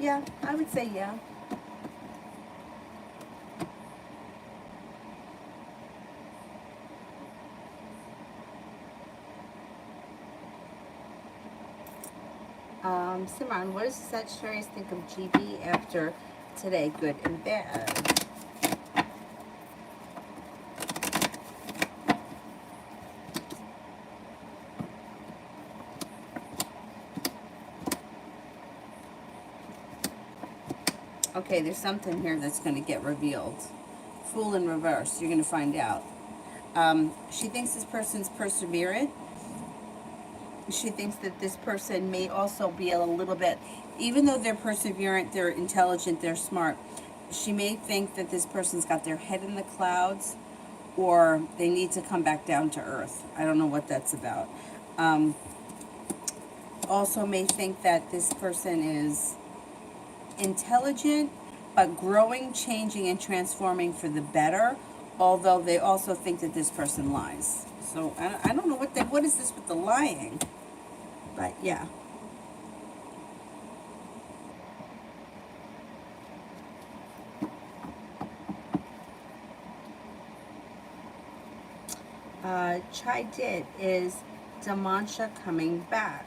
Yeah, I would say yeah. Simran, what does Sagittarius think of GB after today, good and bad? Okay, there's something here that's going to get revealed. Fool in reverse, you're going to find out. She thinks this person's perseverant. She thinks that this person may also be a little bit, even though they're perseverant, they're intelligent, they're smart, she may think that this person's got their head in the clouds, or they need to come back down to earth. I don't know what that's about. Also may think that this person is intelligent, but growing, changing, and transforming for the better, although they also think that this person lies. So I don't know what is this with the lying? But yeah. Chai did is Damansha coming back?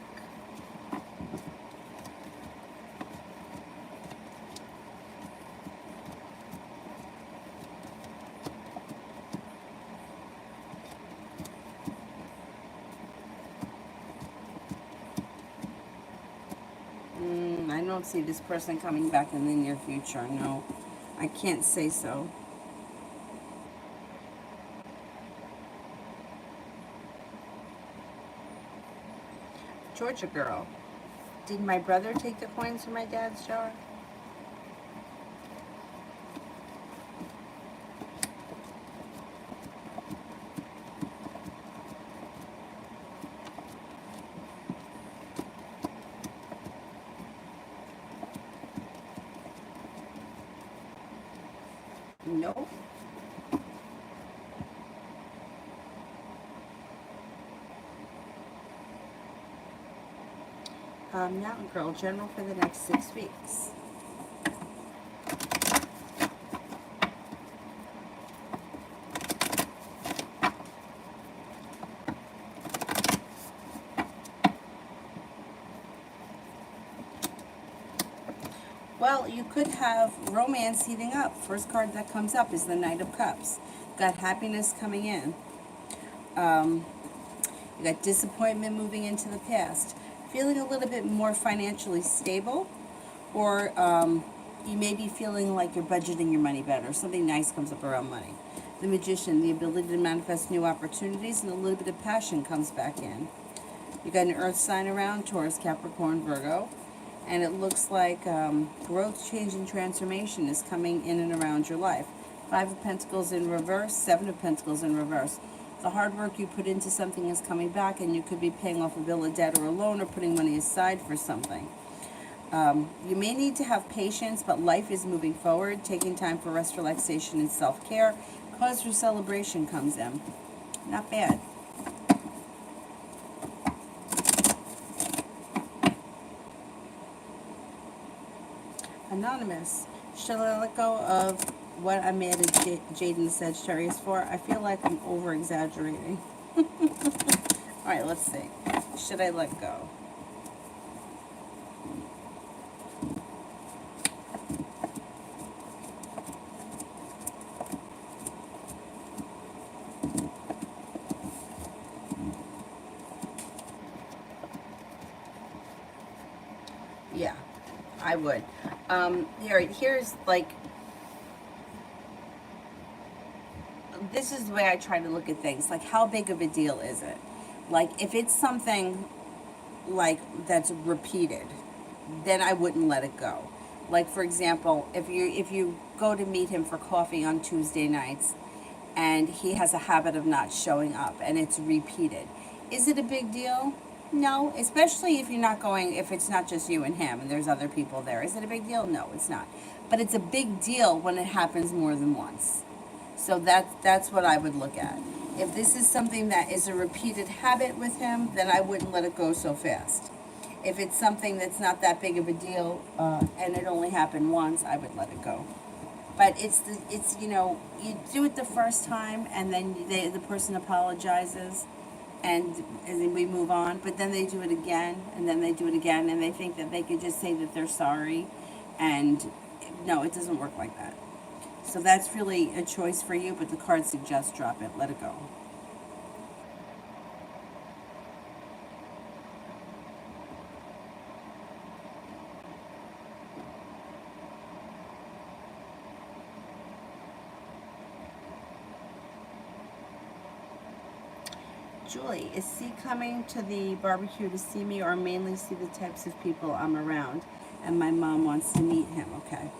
I don't see this person coming back in the near future. No, I can't say so. Georgia girl, did my brother take the coins from my dad's jar? Nope. Mountain Girl, general for the next 6 weeks. Well, you could have romance heating up. First card that comes up is the Knight of Cups. Got happiness coming in. You got disappointment moving into the past. Feeling a little bit more financially stable, or you may be feeling like you're budgeting your money better. Something nice comes up around money. The Magician, the ability to manifest new opportunities, and a little bit of passion comes back in. You got an earth sign around, Taurus, Capricorn, Virgo. And it looks like growth, change, and transformation is coming in and around your life. Five of Pentacles in reverse, Seven of Pentacles in reverse. The hard work you put into something is coming back, and you could be paying off a bill of debt or a loan or putting money aside for something. You may need to have patience, but life is moving forward. Taking time for rest, relaxation, and self-care. Cause for celebration comes in. Not bad. Anonymous. Should I let go of what I mad at Jade and the Sagittarius for? I feel like I'm over-exaggerating. Alright, let's see. Should I let go? Yeah, I would. Here's like, this is the way I try to look at things. Like, how big of a deal is it? Like, if it's something like that's repeated, then I wouldn't let it go. Like, for example, if you go to meet him for coffee on Tuesday nights and he has a habit of not showing up and it's repeated, is it a big deal? No, especially if you're not going, if it's not just you and him and there's other people there. Is it a big deal? No, it's not. But it's a big deal when it happens more than once. So that's what I would look at. If this is something that is a repeated habit with him, then I wouldn't let it go so fast. If it's something that's not that big of a deal and it only happened once, I would let it go. But it's you do it the first time and then the person apologizes and then we move on. But then they do it again and then they do it again and they think that they could just say that they're sorry. And no, it doesn't work like that. So that's really a choice for you, but the card suggests drop it, let it go. Julie, is C coming to the barbecue to see me or mainly see the types of people I'm around? And my mom wants to meet him, okay.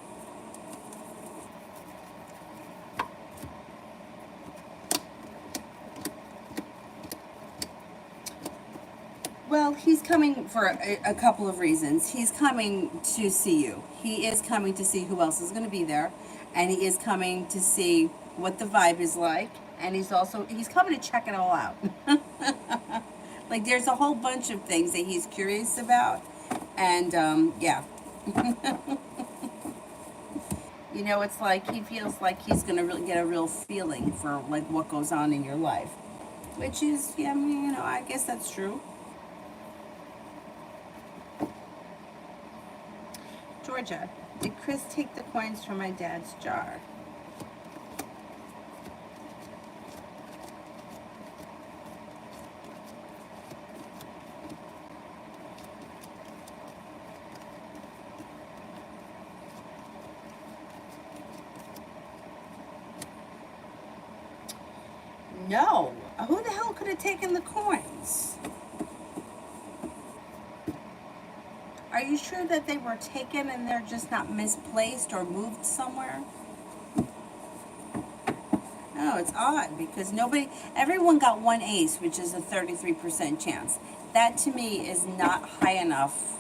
Well, he's coming for a couple of reasons. He's coming to see you. He is coming to see who else is going to be there. And he is coming to see what the vibe is like. And he's coming to check it all out. Like, there's a whole bunch of things that he's curious about. And, yeah. It's like he feels like he's going to really get a real feeling for, like, what goes on in your life. Which is, yeah, I guess that's true. Georgia, did Chris take the coins from my dad's jar? No. Who the hell could have taken the coins? Are you sure that they were taken and they're just not misplaced or moved somewhere? No, it's odd because everyone got one ace, which is a 33% chance. That to me is not high enough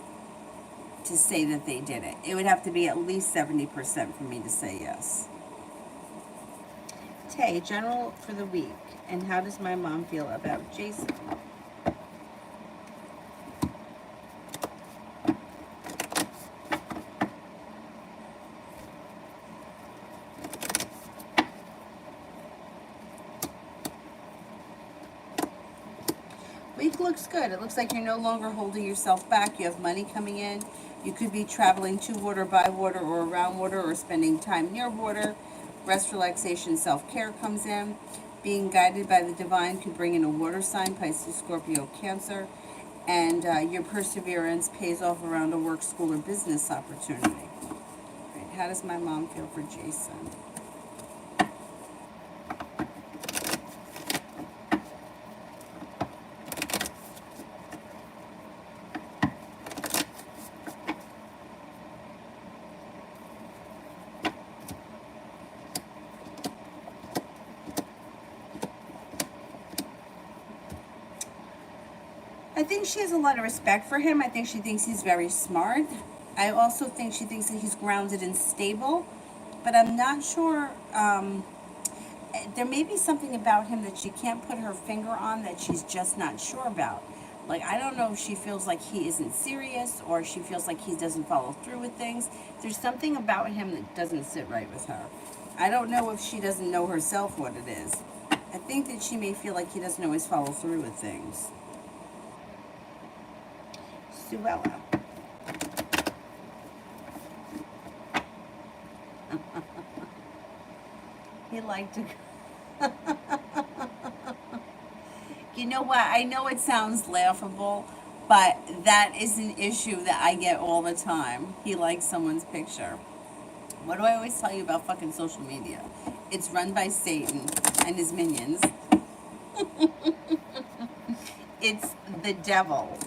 to say that they did it. It would have to be at least 70% for me to say yes. Tay, general for the week. And how does my mom feel about Jason? week looks good. It looks like you're no longer holding yourself back. You have money coming in. You could be traveling to water, by water, or around water, or spending time near water. Rest, relaxation, self-care comes in. Being guided by the divine could bring in a water sign, Pisces, Scorpio, Cancer. And your perseverance pays off around a work, school, or business opportunity. Right, how does my mom feel for Jason? I think she has a lot of respect for him. I think she thinks he's very smart. I also think she thinks that he's grounded and stable, but I'm not sure. There may be something about him that she can't put her finger on, that she's just not sure about. Like, I don't know if she feels like he isn't serious, or she feels like he doesn't follow through with things. There's something about him that doesn't sit right with her. I don't know if she doesn't know herself what it is. I think that she may feel like he doesn't always follow through with things. Suella. He liked to. You know what? I know it sounds laughable, but that is an issue that I get all the time. He likes someone's picture. What do I always tell you about fucking social media? It's run by Satan and his minions. It's the devil.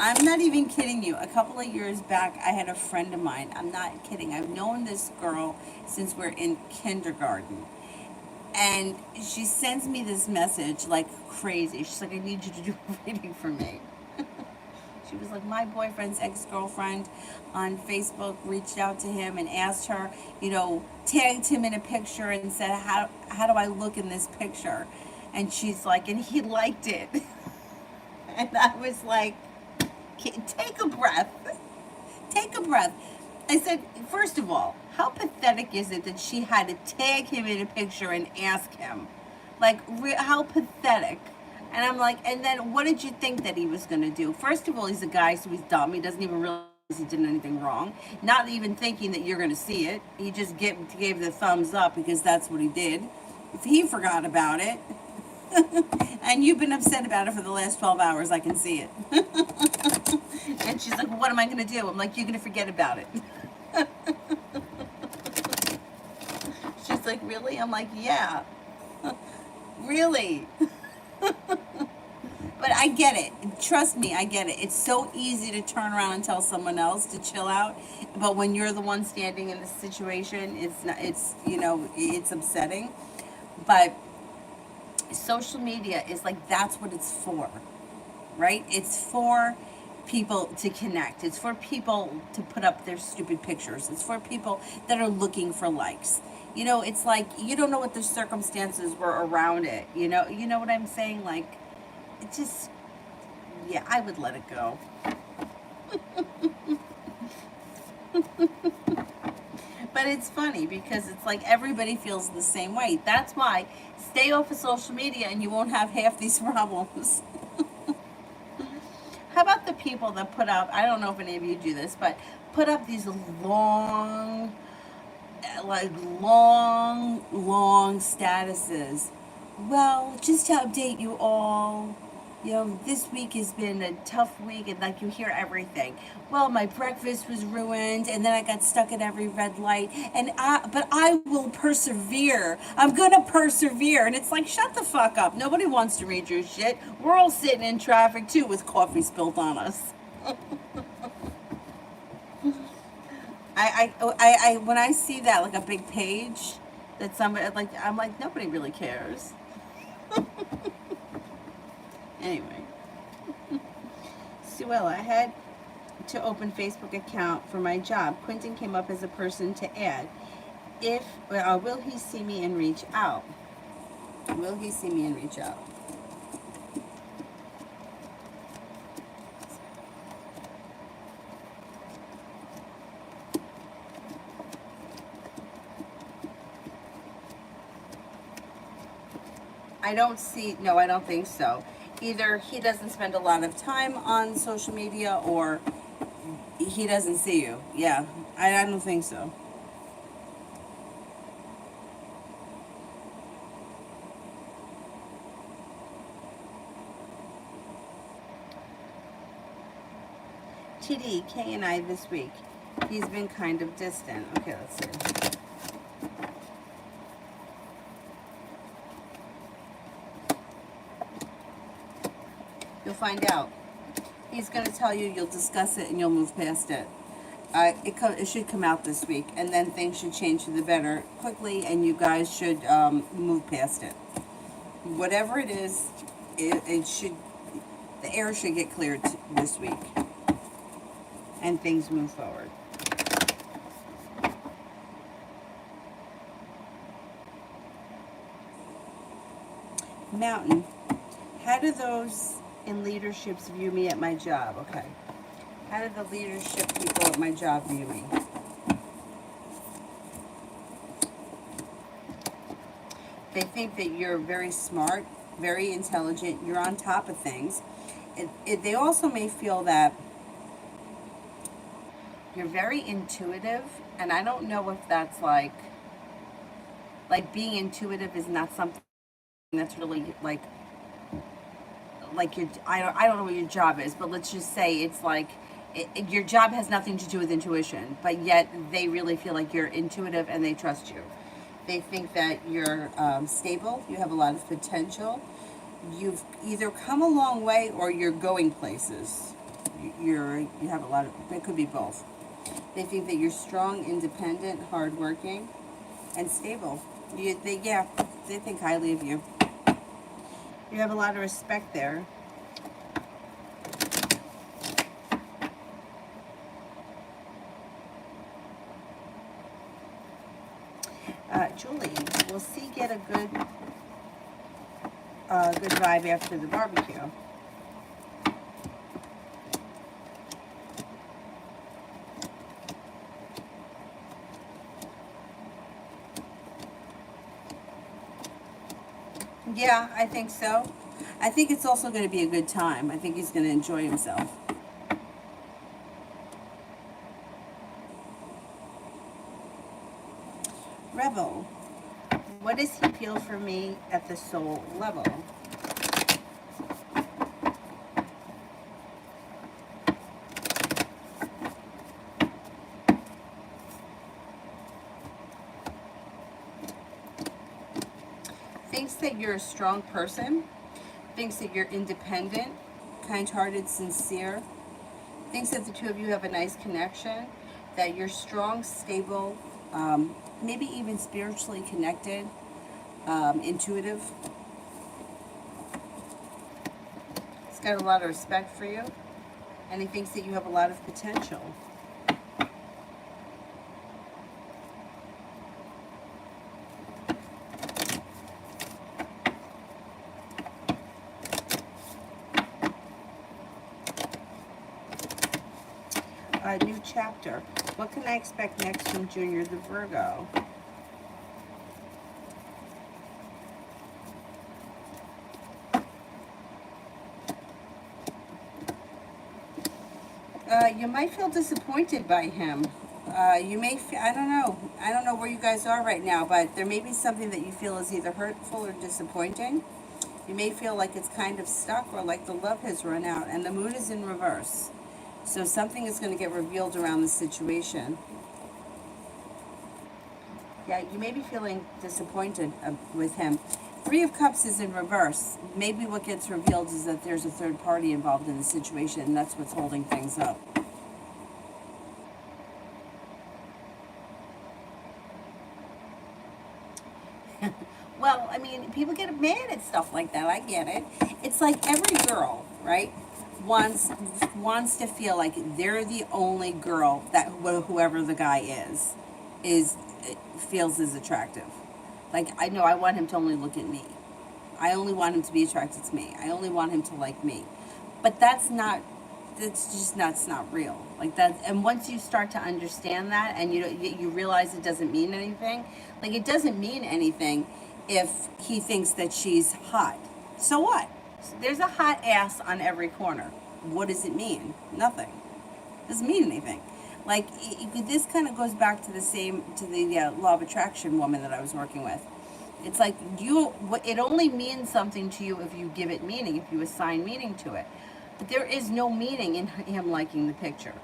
I'm not even kidding you. A couple of years back, I had a friend of mine. I'm not kidding. I've known this girl since we're in kindergarten. And she sends me this message like crazy. She's like, I need you to do a reading for me. She was like, my boyfriend's ex-girlfriend on Facebook reached out to him and asked her, tagged him in a picture and said, how do I look in this picture? And she's like, and he liked it. And I was like, take a breath. Take a breath. I said, first of all, how pathetic is it that she had to tag him in a picture and ask him? Like, how pathetic. And I'm like, and then what did you think that he was going to do? First of all, he's a guy, so he's dumb. He doesn't even realize he did anything wrong. Not even thinking that you're going to see it. He just gave the thumbs up because that's what he did. If he forgot about it, and you've been upset about it for the last 12 hours, I can see it. And she's like, what am I going to do? I'm like, you're going to forget about it. She's like, really? I'm like, yeah. Really? But I get it. Trust me, I get it. It's so easy to turn around and tell someone else to chill out. But when you're the one standing in the situation, it's upsetting. But social media is like, that's what it's for, right? It's for people to connect. It's for people to put up their stupid pictures. It's for people that are looking for likes. It's like, you don't know what the circumstances were around it. You know what I'm saying? Like, it just, yeah, I would let it go. But it's funny because it's like everybody feels the same way. That's why stay off of social media and you won't have half these problems. How about the people that put up, I don't know if any of you do this, but put up these long statuses. Well, just to update you all, this week has been a tough week, and like you hear everything. Well, my breakfast was ruined, and then I got stuck at every red light, but I will persevere. I'm gonna persevere. And it's like, shut the fuck up. Nobody wants to read your shit. We're all sitting in traffic too with coffee spilled on us. I when I see that, like a big page that somebody, like, I'm like, nobody really cares. Anyway, Suella, I had to open Facebook account for my job. Quentin came up as a person to add. Will he see me and reach out? Will he see me and reach out? I don't think so. Either he doesn't spend a lot of time on social media or he doesn't see you. Yeah, I don't think so. TD, K and I this week. He's been kind of distant. Okay, let's see. You'll find out. He's going to tell you, you'll discuss it, and you'll move past it. It should come out this week, and then things should change for the better quickly, and you guys should move past it. Whatever it is, it should, the air should get cleared this week, and things move forward. Mountain, how do those in leaderships view me at my job? Okay. How do the leadership people at my job view me? They think that you're very smart, very intelligent, you're on top of things. They also may feel that you're very intuitive, and I don't know if that's like being intuitive is not something that's really like your, I don't know what your job is, but let's just say it's like your job has nothing to do with intuition, but yet they really feel like you're intuitive and they trust you. They think that you're stable, you have a lot of potential, you've either come a long way or you're going places. You have a lot of, it could be both. They think that you're strong, independent, hardworking, and stable. They think highly of you. You have a lot of respect there. Julie, will C get a good vibe after the barbecue? Yeah, I think so. I think it's also going to be a good time. I think he's going to enjoy himself. Rebel, what does he feel for me at the soul level? Thinks that you're a strong person, thinks that you're independent, kind-hearted, sincere, thinks that the two of you have a nice connection, that you're strong, stable, maybe even spiritually connected, intuitive. He's got a lot of respect for you, and he thinks that you have a lot of potential. A new chapter. What can I expect next from Junior the Virgo? You might feel disappointed by him. You may feel, I don't know. I don't know where you guys are right now, but there may be something that you feel is either hurtful or disappointing. You may feel like it's kind of stuck or like the love has run out, and the moon is in reverse. So something is going to get revealed around the situation. Yeah, you may be feeling disappointed with him. Three of Cups is in reverse. Maybe what gets revealed is that there's a third party involved in the situation, and that's what's holding things up. Well, I mean, people get mad at stuff like that. I get it. It's like every girl, right, wants to feel like they're the only girl that whoever the guy is feels is attractive. Like, I know I want him to only look at me. I only want him to be attracted to me. I only want him to like me. But that's not real. Like that, and once you start to understand that, and you realize it doesn't mean anything. Like, it doesn't mean anything if he thinks that she's hot. So what? So there's a hot ass on every corner. What does it mean? Nothing. Doesn't mean anything. Like this kind of goes back to the law of attraction woman that I was working with. It's like it only means something to you if you give it meaning, if you assign meaning to it. But there is no meaning in him liking the picture.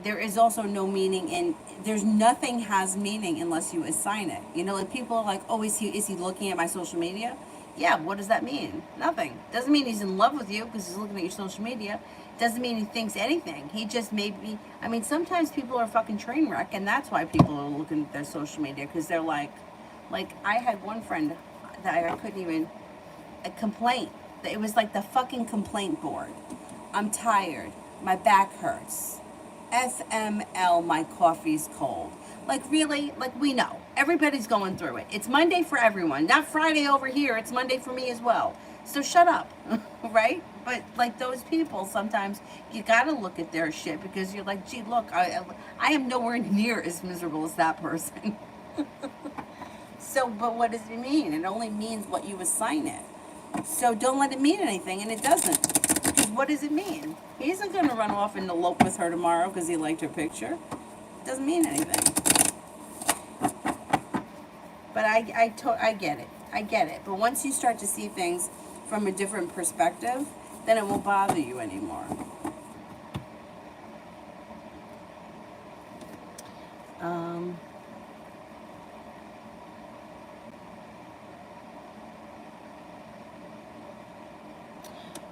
There is also no meaning there's nothing has meaning unless you assign it. You know, like people are like, oh, is he looking at my social media? Yeah, what does that mean? Nothing. Doesn't mean he's in love with you because he's looking at your social media. Doesn't mean he thinks anything. He just maybe, I mean, sometimes people are fucking train wreck, and that's why people are looking at their social media, because they're like, I had one friend that I couldn't even, a complaint. It was like the fucking complaint board. I'm tired. My back hurts. FML, my coffee's cold. Like, really? Like, we know. Everybody's going through it. It's Monday for everyone. Not Friday over here. It's Monday for me as well. So shut up, right? But, like, those people, sometimes you gotta look at their shit because you're like, gee, look, I am nowhere near as miserable as that person. So, but what does it mean? It only means what you assign it. So don't let it mean anything, and it doesn't. Because what does it mean? He isn't going to run off and elope with her tomorrow because he liked her picture. It doesn't mean anything. But I get it. I get it. But once you start to see things from a different perspective, then it won't bother you anymore.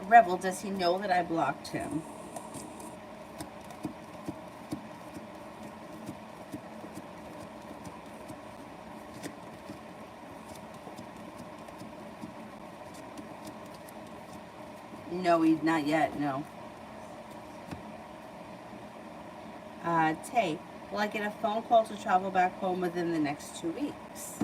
Rebel, does he know that I blocked him? No, he's not yet, no. Tay, will I get a phone call to travel back home within the next 2 weeks?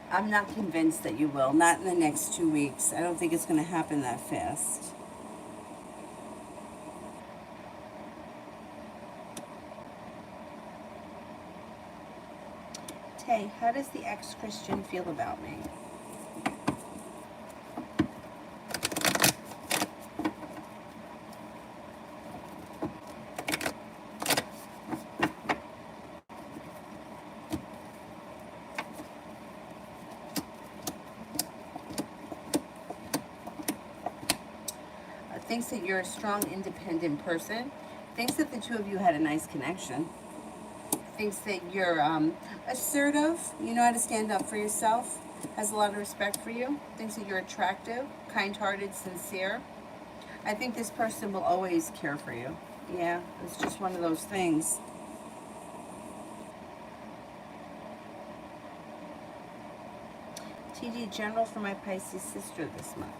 I'm not convinced that you will. Not in the next 2 weeks. I don't think it's going to happen that fast. Tay, how does the ex-Christian feel about me? Thinks that you're a strong, independent person. Thinks that the two of you had a nice connection. Thinks that you're assertive. You know how to stand up for yourself. Has a lot of respect for you. Thinks that you're attractive, kind-hearted, sincere. I think this person will always care for you. Yeah, it's just one of those things. TD General for my Pisces sister this month.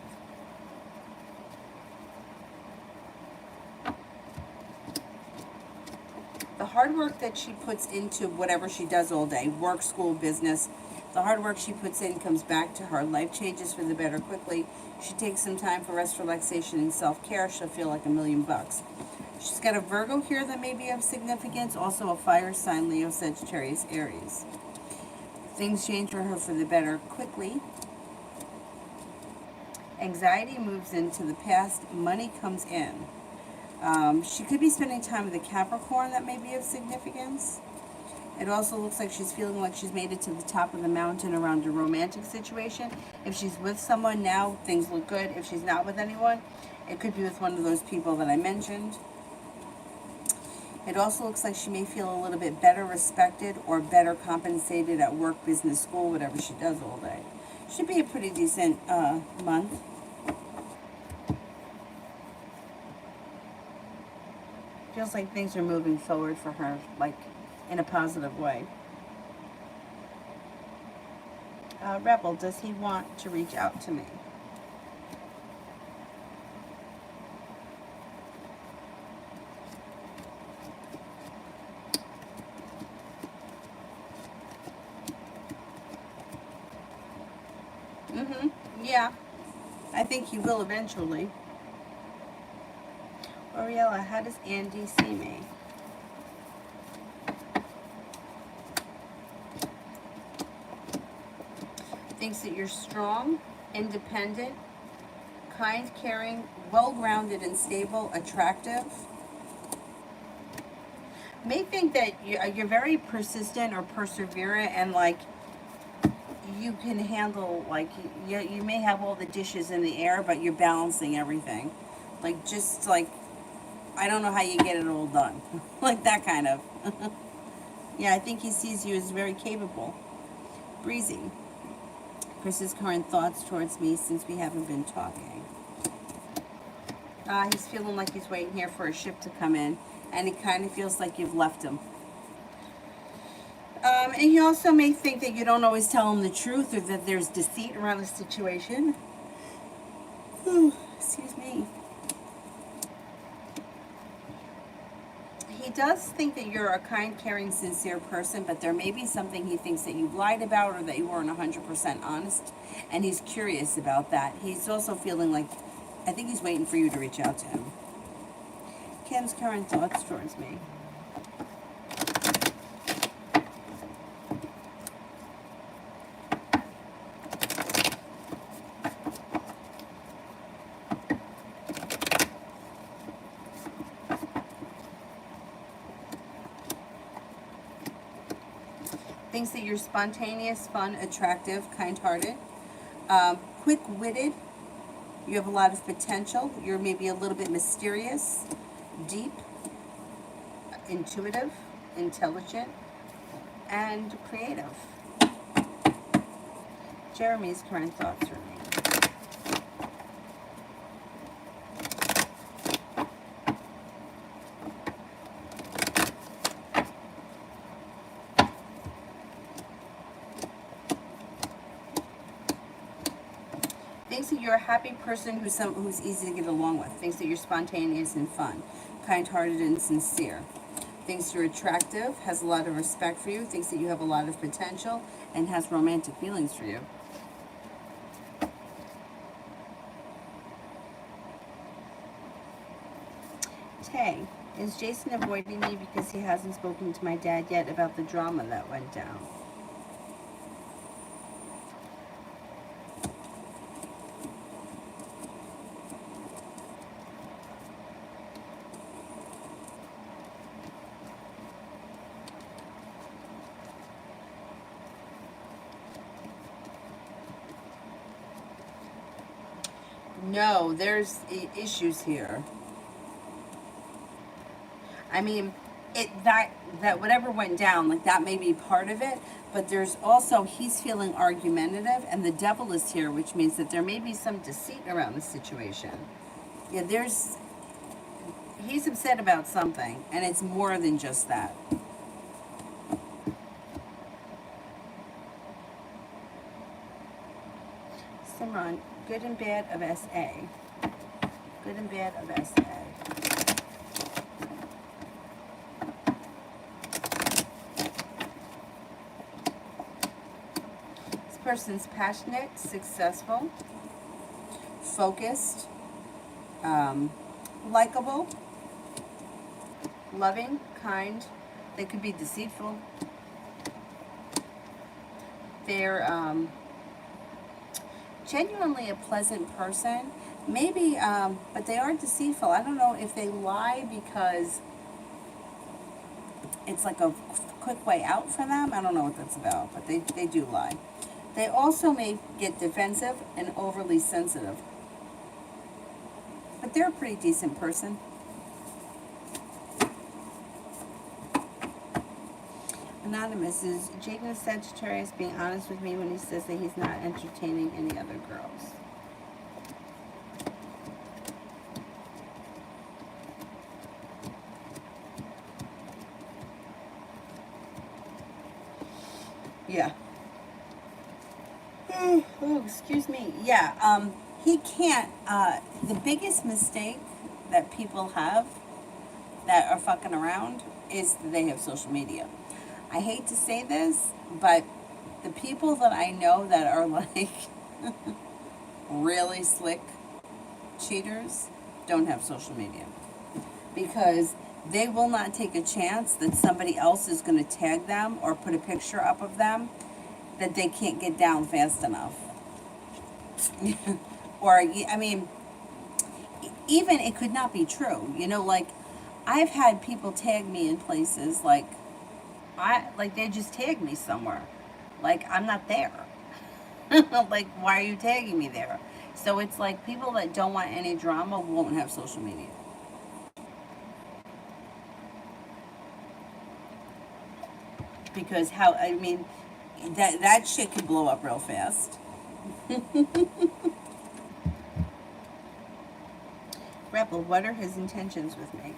The hard work that she puts into whatever she does all day, work, school, business, the hard work she puts in comes back to her. Life changes for the better quickly. She takes some time for rest, relaxation, and self-care. She'll feel like $1,000,000. She's got a Virgo here that may be of significance. Also a fire sign, Leo, Sagittarius, Aries. Things change for her for the better quickly. Anxiety moves into the past. Money comes in. She could be spending time with a Capricorn that may be of significance. It also looks like she's feeling like she's made it to the top of the mountain around a romantic situation. If she's with someone now, things look good. If she's not with anyone, it could be with one of those people that I mentioned. It also looks like she may feel a little bit better respected or better compensated at work, business, school, whatever she does all day. Should be a pretty decent month. Feels like things are moving forward for her, like in a positive way. Rebel, does he want to reach out to me? Yeah, I think he will eventually. Oriella, how does Andy see me? Thinks that you're strong, independent, kind, caring, well-grounded and stable, attractive. May think that you're very persistent or perseverant, and like you can handle, like you may have all the dishes in the air, but you're balancing everything. Like, just like, I don't know how you get it all done. Like that kind of. Yeah, I think he sees you as very capable. Breezy. Chris's current thoughts towards me since we haven't been talking. He's feeling like he's waiting here for a ship to come in, and he kind of feels like you've left him. And he also may think that you don't always tell him the truth, or that there's deceit around the situation. Excuse me. He does think that you're a kind, caring, sincere person, but there may be something he thinks that you've lied about, or that you weren't 100% honest, and he's curious about that. He's also feeling like, I think he's waiting for you to reach out to him. Ken's current thoughts towards me. Thinks that you're spontaneous, fun, attractive, kind-hearted, quick-witted. You have a lot of potential. You're maybe a little bit mysterious, deep, intuitive, intelligent, and creative. Jeremy's current thoughts for me. Thinks that you're a happy person who's easy to get along with. Thinks that you're spontaneous and fun, kind-hearted and sincere. Thinks you're attractive, has a lot of respect for you, thinks that you have a lot of potential, and has romantic feelings for you. Tay, is Jason avoiding me because he hasn't spoken to my dad yet about the drama that went down? No, there's issues here. I mean, that whatever went down, like that may be part of it, but there's also, he's feeling argumentative, and the devil is here, which means that there may be some deceit around the situation. Yeah, he's upset about something, and it's more than just that. Simran, good and bad of SA. Good and bad of SA. This person's passionate, successful, focused, likable, loving, kind. They could be deceitful. They're genuinely a pleasant person, maybe, but they are deceitful. I don't know if they lie because it's like a quick way out for them. I don't know what that's about, but they do lie. They also may get defensive and overly sensitive, but they're a pretty decent person. Anonymous, is Jacob Sagittarius being honest with me when he says that he's not entertaining any other girls? Yeah. Oh, excuse me. Yeah, he can't, the biggest mistake that people have that are fucking around is that they have social media. I hate to say this, but the people that I know that are like really slick cheaters don't have social media, because they will not take a chance that somebody else is going to tag them or put a picture up of them that they can't get down fast enough. Or, I mean, even it could not be true. Like, I've had people tag me in places like they just tagged me somewhere. Like, I'm not there. Like, why are you tagging me there? So it's like people that don't want any drama won't have social media. Because I mean, that shit could blow up real fast. Rebel, what are his intentions with me?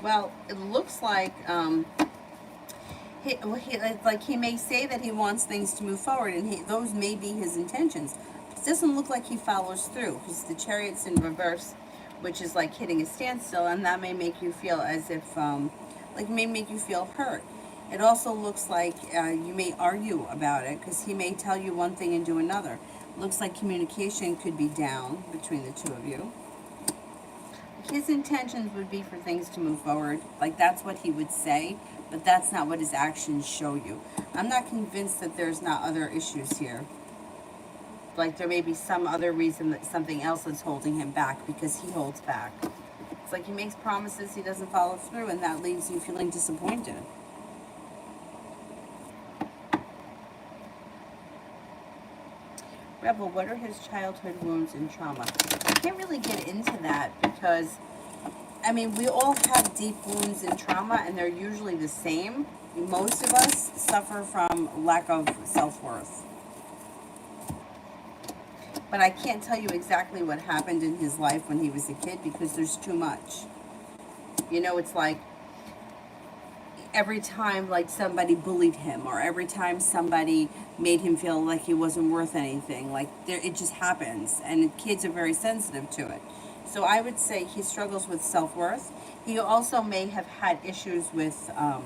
Well, it looks like he may say that he wants things to move forward, and those may be his intentions. It doesn't look like he follows through, because the Chariot's in reverse, which is like hitting a standstill, and that may make you feel as if, may make you feel hurt. It also looks like you may argue about it, because he may tell you one thing and do another. Looks like communication could be down between the two of you. His intentions would be for things to move forward. Like, that's what he would say, but that's not what his actions show you. I'm not convinced that there's not other issues here. Like, there may be some other reason, that something else is holding him back, because he holds back. It's like he makes promises, he doesn't follow through, and that leaves you feeling disappointed. Rebel, what are his childhood wounds and trauma? I can't really get into that, because I mean, we all have deep wounds and trauma, and they're usually the same. Most of us suffer from lack of self-worth. But I can't tell you exactly what happened in his life when he was a kid, because there's too much. It's like every time like somebody bullied him, or every time somebody made him feel like he wasn't worth anything, like it just happens, and kids are very sensitive to it. So I would say he struggles with self-worth. He also may have had issues with I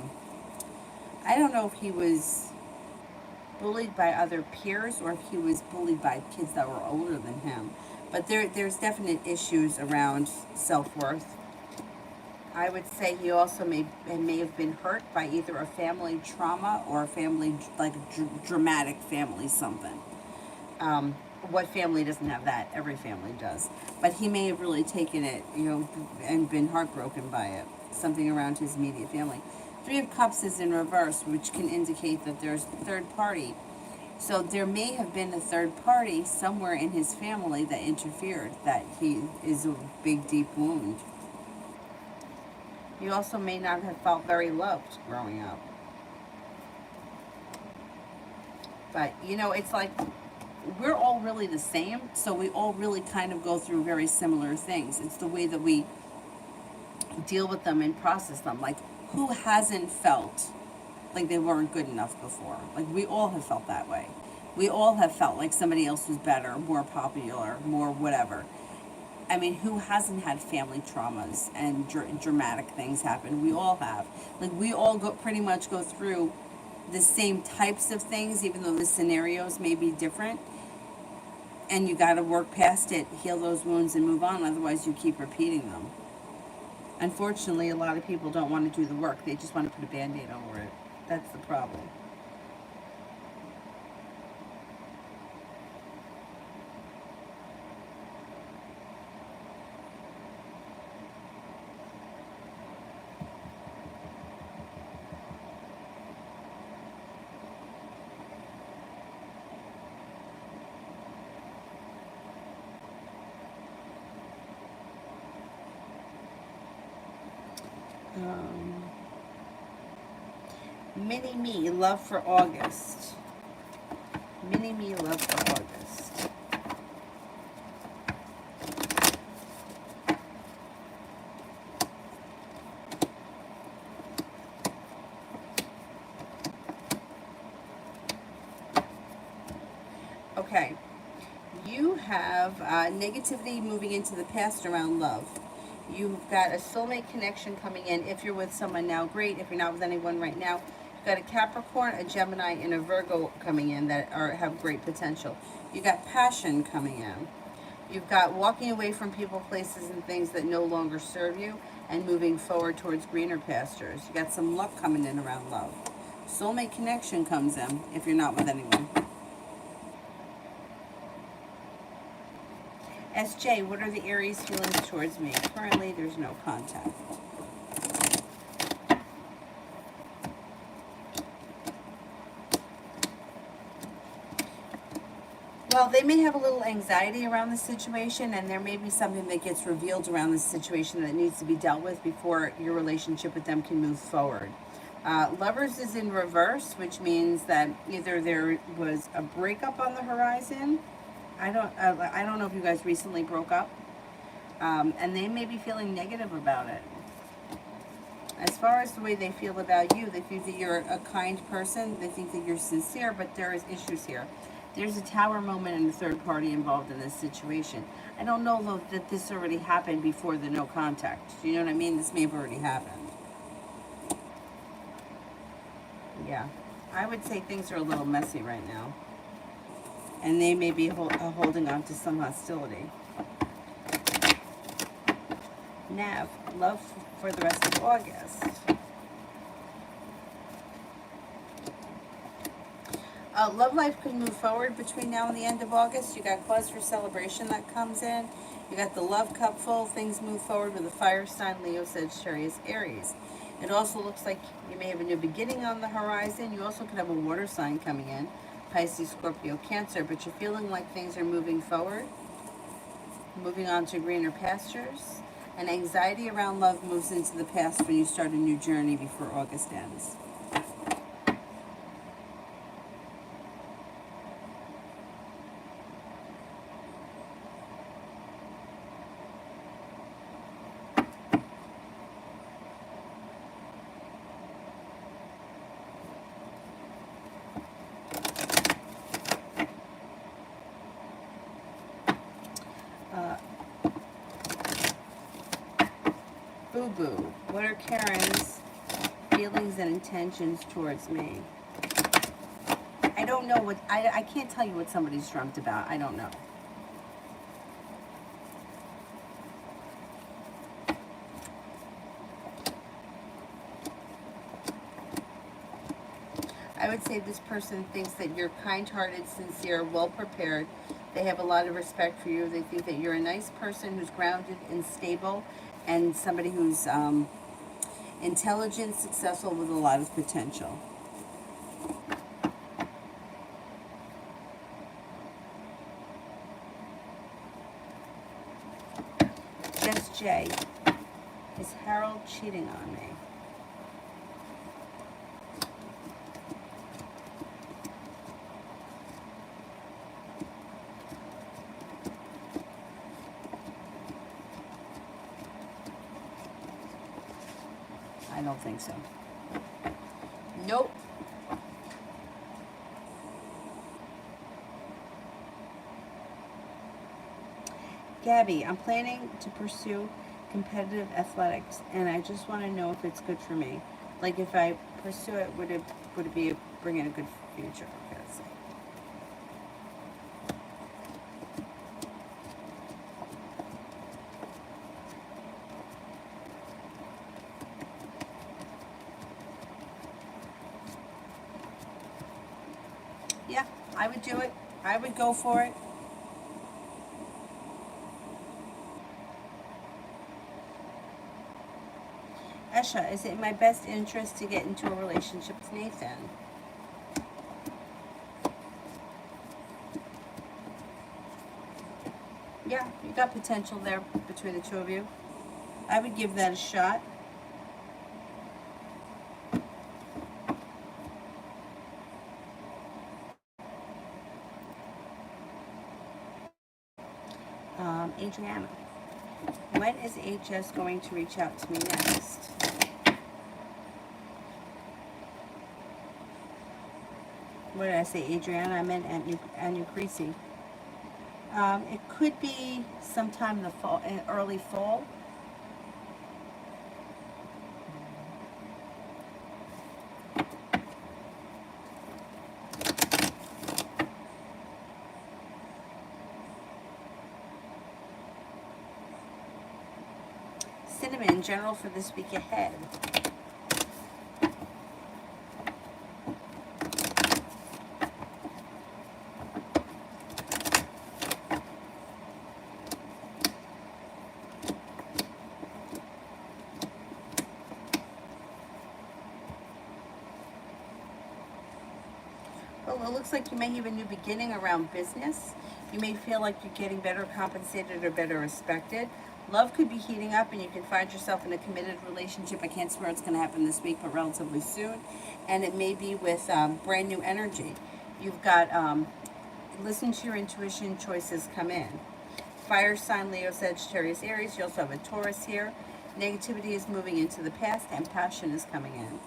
don't know if he was bullied by other peers, or if he was bullied by kids that were older than him, but there's definite issues around self-worth. I would say he also may have been hurt by either a family trauma, or a family, like a dramatic family something. What family doesn't have that? Every family does. But he may have really taken it, and been heartbroken by it. Something around his immediate family. Three of Cups is in reverse, which can indicate that there's a third party. So there may have been a third party somewhere in his family that interfered, that he is a big, deep wound. You also may not have felt very loved growing up. But, it's like we're all really the same, so we all really kind of go through very similar things. It's the way that we deal with them and process them. Like, who hasn't felt like they weren't good enough before? Like, we all have felt that way. We all have felt like somebody else was better, more popular, more whatever. I mean, who hasn't had family traumas and dramatic things happen? We all have. Like, we all pretty much go through the same types of things, even though the scenarios may be different. And you got to work past it, heal those wounds, and move on. Otherwise, you keep repeating them. Unfortunately, a lot of people don't want to do the work. They just want to put a Band-Aid over it. That's the problem. Mini Me, love for August. Mini Me, love for August. Okay. You have negativity moving into the past around love. You've got a soulmate connection coming in. If you're with someone now, great. If you're not with anyone right now, you've got a Capricorn, a Gemini, and a Virgo coming in that have great potential. You got passion coming in. You've got walking away from people, places, and things that no longer serve you and moving forward towards greener pastures. You got some luck coming in around love. Soulmate connection comes in if you're not with anyone. SJ, what are the Aries feelings towards me? Currently, there's no contact. Well, they may have a little anxiety around the situation, and there may be something that gets revealed around this situation that needs to be dealt with before your relationship with them can move forward. Lovers is in reverse, which means that either there was a breakup on the horizon. I don't know if you guys recently broke up, and they may be feeling negative about it. As far as the way they feel about you, they think that you're a kind person. They think that you're sincere, but there is issues here. There's a tower moment and a third party involved in this situation. I don't know though that this already happened before the no contact. Do you know what I mean? This may have already happened. Yeah, I would say things are a little messy right now, and they may be holding on to some hostility. Nav, love for the rest of August. Love life could move forward between now and the end of August. You got cause for celebration that comes in. You got the love cup full. Things move forward with a fire sign, Leo, Sagittarius, Aries. It also looks like you may have a new beginning on the horizon. You also could have a water sign coming in, Pisces, Scorpio, Cancer, but you're feeling like things are moving forward, moving on to greener pastures. And anxiety around love moves into the past when you start a new journey before August ends. Boo Boo, what are Karen's feelings and intentions towards me? I don't know what, I can't tell you what somebody's dreamt about. I don't know. I would say this person thinks that you're kind-hearted, sincere, well-prepared. They have a lot of respect for you. They think that you're a nice person who's grounded and stable, and somebody who's intelligent, successful, with a lot of potential. Just Jay, is Harold cheating on me? I don't think so. Nope. Gabby, I'm planning to pursue competitive athletics, and I just want to know if it's good for me. Like, if I pursue it, would it be bringing a good future? Okay, let's see. Yeah, I would do it. I would go for it. Esha, is it in my best interest to get into a relationship with Nathan? Yeah, you got potential there between the two of you. I would give that a shot. Adriana, when is HS going to reach out to me next? What did I say, Adriana? I meant Anu Creasy. It could be sometime in the fall, in early fall. Cinnamon, general for this week ahead. Well, it looks like you may have a new beginning around business. You may feel like you're getting better compensated or better respected. Love could be heating up and you can find yourself in a committed relationship. I can't swear it's going to happen this week, but relatively soon. And it may be with brand new energy. You've got, listen to your intuition, choices come in. Fire sign, Leo, Sagittarius, Aries. You also have a Taurus here. Negativity is moving into the past and passion is coming in.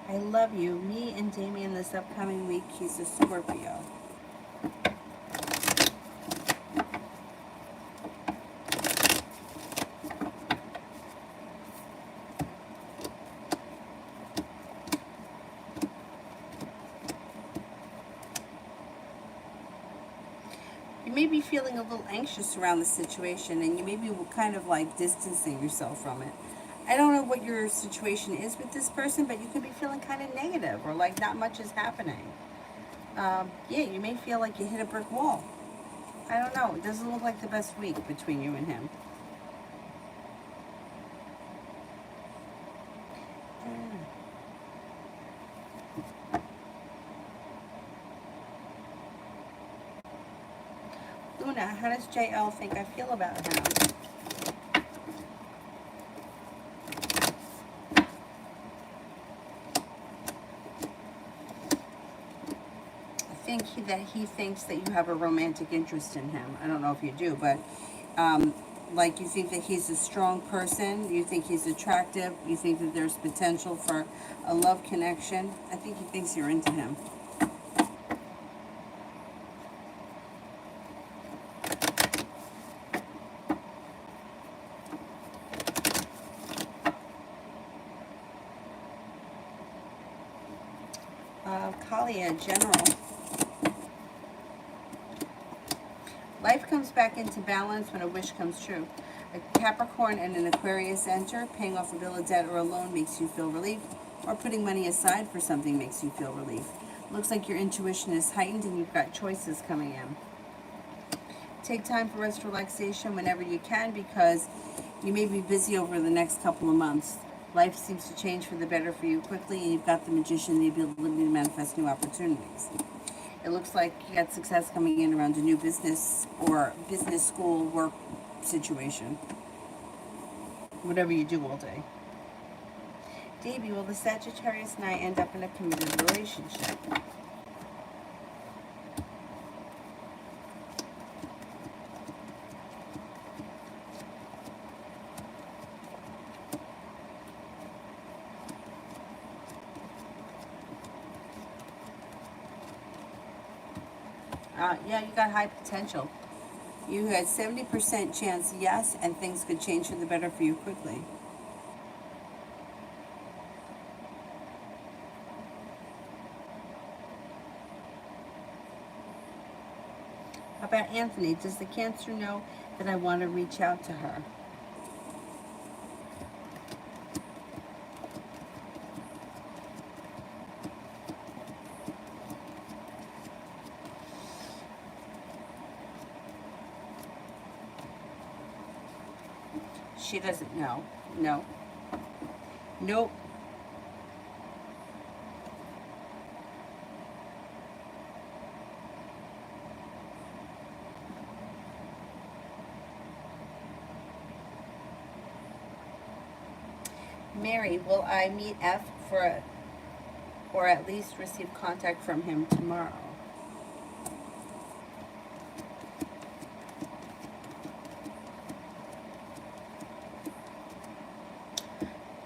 I love you. Me and Damien this upcoming week, he's a Scorpio. You may be feeling a little anxious around the situation and you may be kind of like distancing yourself from it. I don't know what your situation is with this person, but you could be feeling kind of negative or like not much is happening. Yeah, you may feel like you hit a brick wall. I don't know. It doesn't look like the best week between you and him. Luna, how does JL think I feel about him? That he thinks that you have a romantic interest in him. I don't know if you do, but like you think that he's a strong person, you think he's attractive, you think that there's potential for a love connection. I think he thinks you're into him. Kalia, general. Life comes back into balance when a wish comes true. A Capricorn and an Aquarius enter. Paying off a bill of debt or a loan makes you feel relief, or putting money aside for something makes you feel relief. Looks like your intuition is heightened and you've got choices coming in. Take time for rest, relaxation whenever you can because you may be busy over the next couple of months. Life seems to change for the better for you quickly, and you've got the Magician, the ability to manifest new opportunities. It looks like you got success coming in around a new business or business, school, work situation. Whatever you do all day. Davey, will the Sagittarius and I end up in a committed relationship? Yeah, you got high potential. You had 70% chance yes, and things could change for the better for you quickly. How about Anthony? Does the Cancer know that I want to reach out to her? She doesn't know. No. Nope. Mary, will I meet F or at least receive contact from him tomorrow?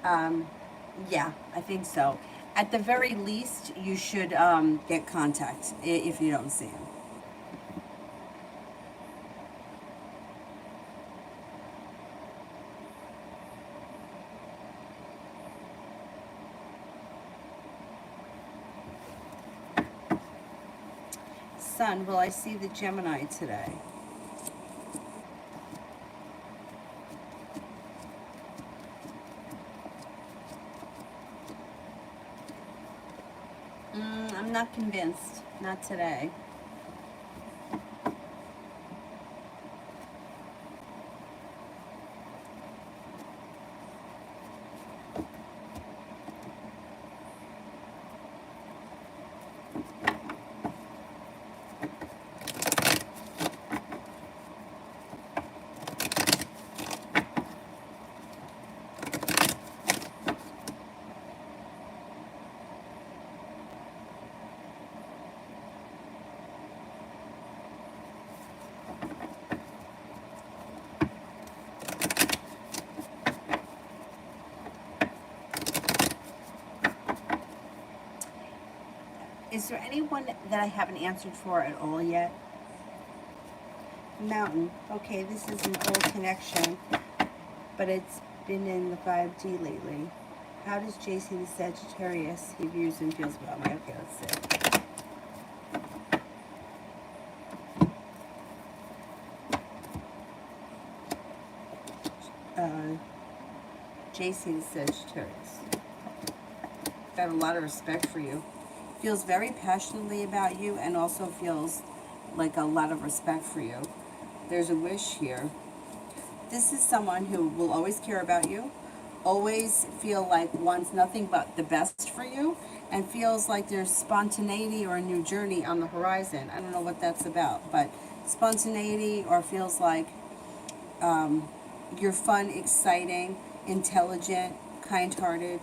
Yeah, I think so. At the very least, you should get contact if you don't see him. Sun, will I see the Gemini today? I'm not convinced. Not today. Is there anyone that I haven't answered for at all yet? Mountain. Okay, this is an old connection, but it's been in the 5D lately. How does JC the Sagittarius he views and feels about me? Okay, let's see. JC the Sagittarius. Got a lot of respect for you. Feels very passionately about you and also feels like a lot of respect for you. There's a wish here. This is someone who will always care about you, always feel like wants nothing but the best for you, and feels like there's spontaneity or a new journey on the horizon. I don't know what that's about, but spontaneity, or feels like you're fun, exciting, intelligent, kind-hearted.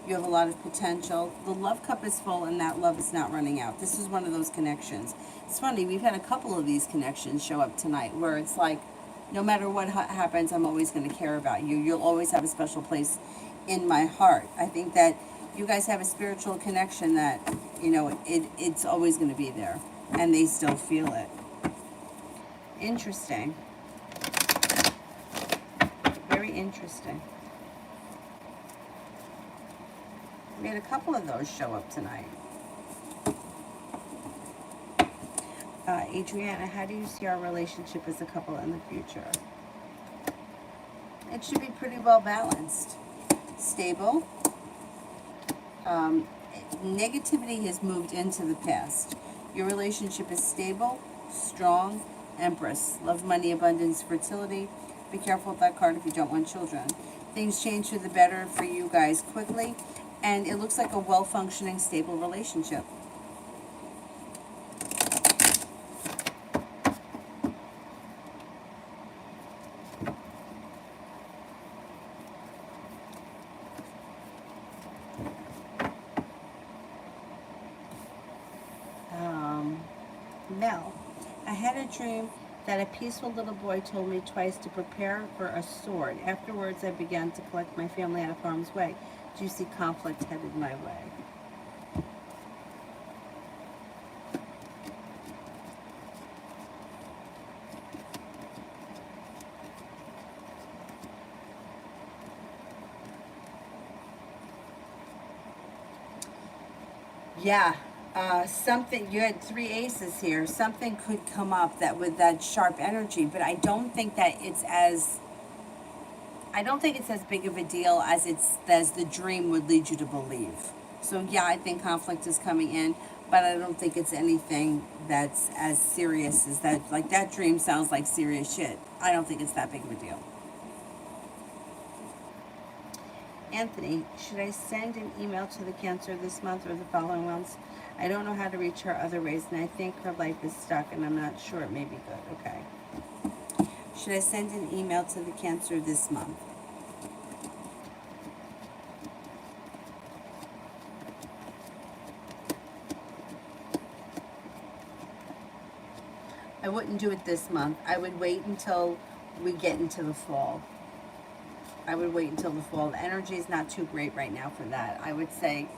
You have a lot of potential. The love cup is full and that love is not running out. This is one of those connections. It's funny, we've had a couple of these connections show up tonight where it's like, no matter what happens, I'm always going to care about you. You'll always have a special place in my heart. I think that you guys have a spiritual connection that, you know, it's always going to be there. And they still feel it. Interesting. Very interesting. We had a couple of those show up tonight. Adriana, how do you see our relationship as a couple in the future? It should be pretty well balanced. Stable. Negativity has moved into the past. Your relationship is stable, strong, Empress. Love, money, abundance, fertility. Be careful with that card if you don't want children. Things change for the better for you guys quickly. And it looks like a well-functioning, stable relationship. Mel, I had a dream that a peaceful little boy told me twice to prepare for a sword. Afterwards, I began to collect my family out of harm's way. Do you see conflict headed my way? Yeah, something, you had three aces here. Something could come up that with that sharp energy, but I don't think it's as big of a deal as the dream would lead you to believe. So yeah, I think conflict is coming in, but I don't think it's anything that's as serious as that. Like that dream sounds like serious shit. I don't think it's that big of a deal. Anthony, should I send an email to the Cancer this month or the following months? I don't know how to reach her other ways, and I think her life is stuck, and I'm not sure it may be good. Okay. Should I send an email to the Cancer this month? I wouldn't do it this month. I would wait until we get into the fall. I would wait until the fall. The energy is not too great right now for that. I would say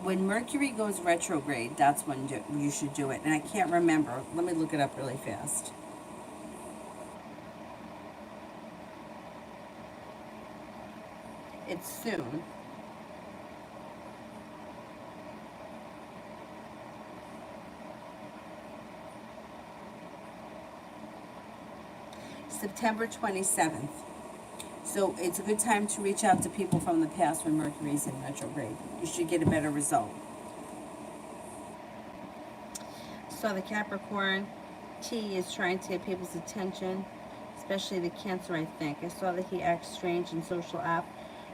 when Mercury goes retrograde, that's when you should do it. And I can't remember. Let me look it up really fast. It's soon. September 27th. So it's a good time to reach out to people from the past when Mercury's in retrograde. You should get a better result. So the Capricorn T is trying to get people's attention, especially the Cancer, I think. I saw that he acts strange in social app,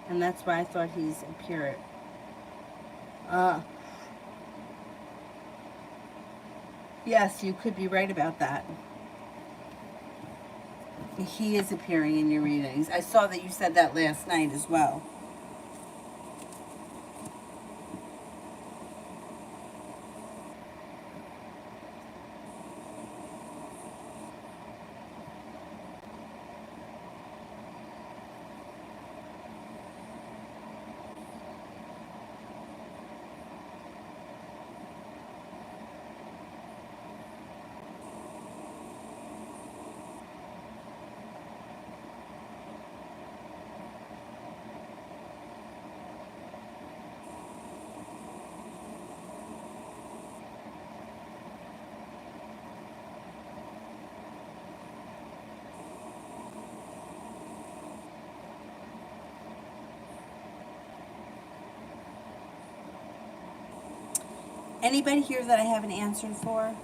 and that's why I thought he's a pirate. Yes, you could be right about that. He is appearing in your readings. I saw that you said that last night as well. Anybody here that I haven't answered for?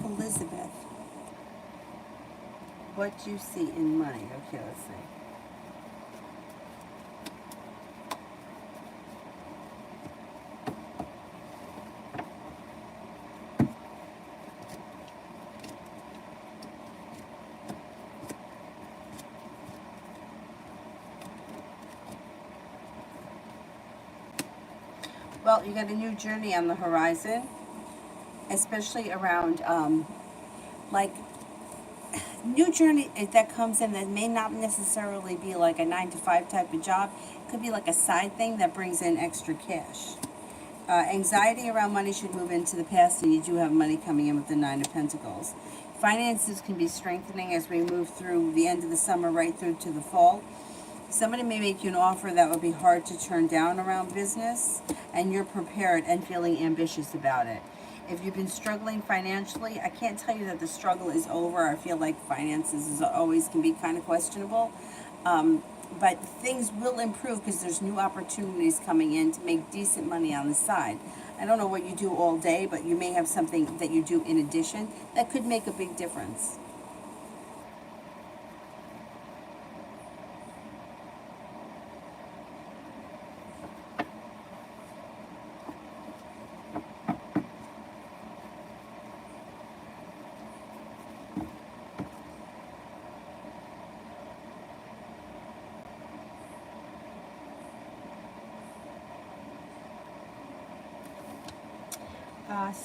Elizabeth, what do you see in money? Okay, let's see. Well, you got a new journey on the horizon, especially around like new journey that comes in that may not necessarily be like a 9 to 5 type of job. It could be like a side thing that brings in extra cash. Anxiety around money should move into the past, and you do have money coming in with the Nine of Pentacles. Finances can be strengthening as we move through the end of the summer right through to the fall. Somebody may make you an offer that would be hard to turn down around business, and you're prepared and feeling ambitious about it. If you've been struggling financially, I can't tell you that the struggle is over. I feel like finances is always can be kind of questionable. But things will improve because there's new opportunities coming in to make decent money on the side. I don't know what you do all day, but you may have something that you do in addition that could make a big difference.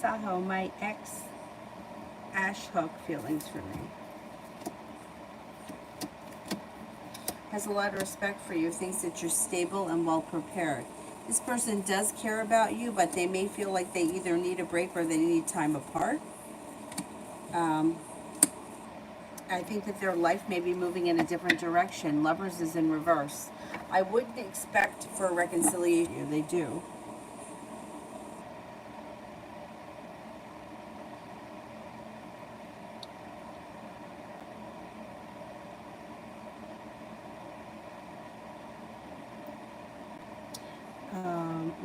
Saho, my ex Ash Hook feelings for me. Has a lot of respect for you, thinks that you're stable and well prepared. This person does care about you, but they may feel like they either need a break or they need time apart. I think that their life may be moving in a different direction. Lovers is in reverse. I wouldn't expect for a reconciliation. They do.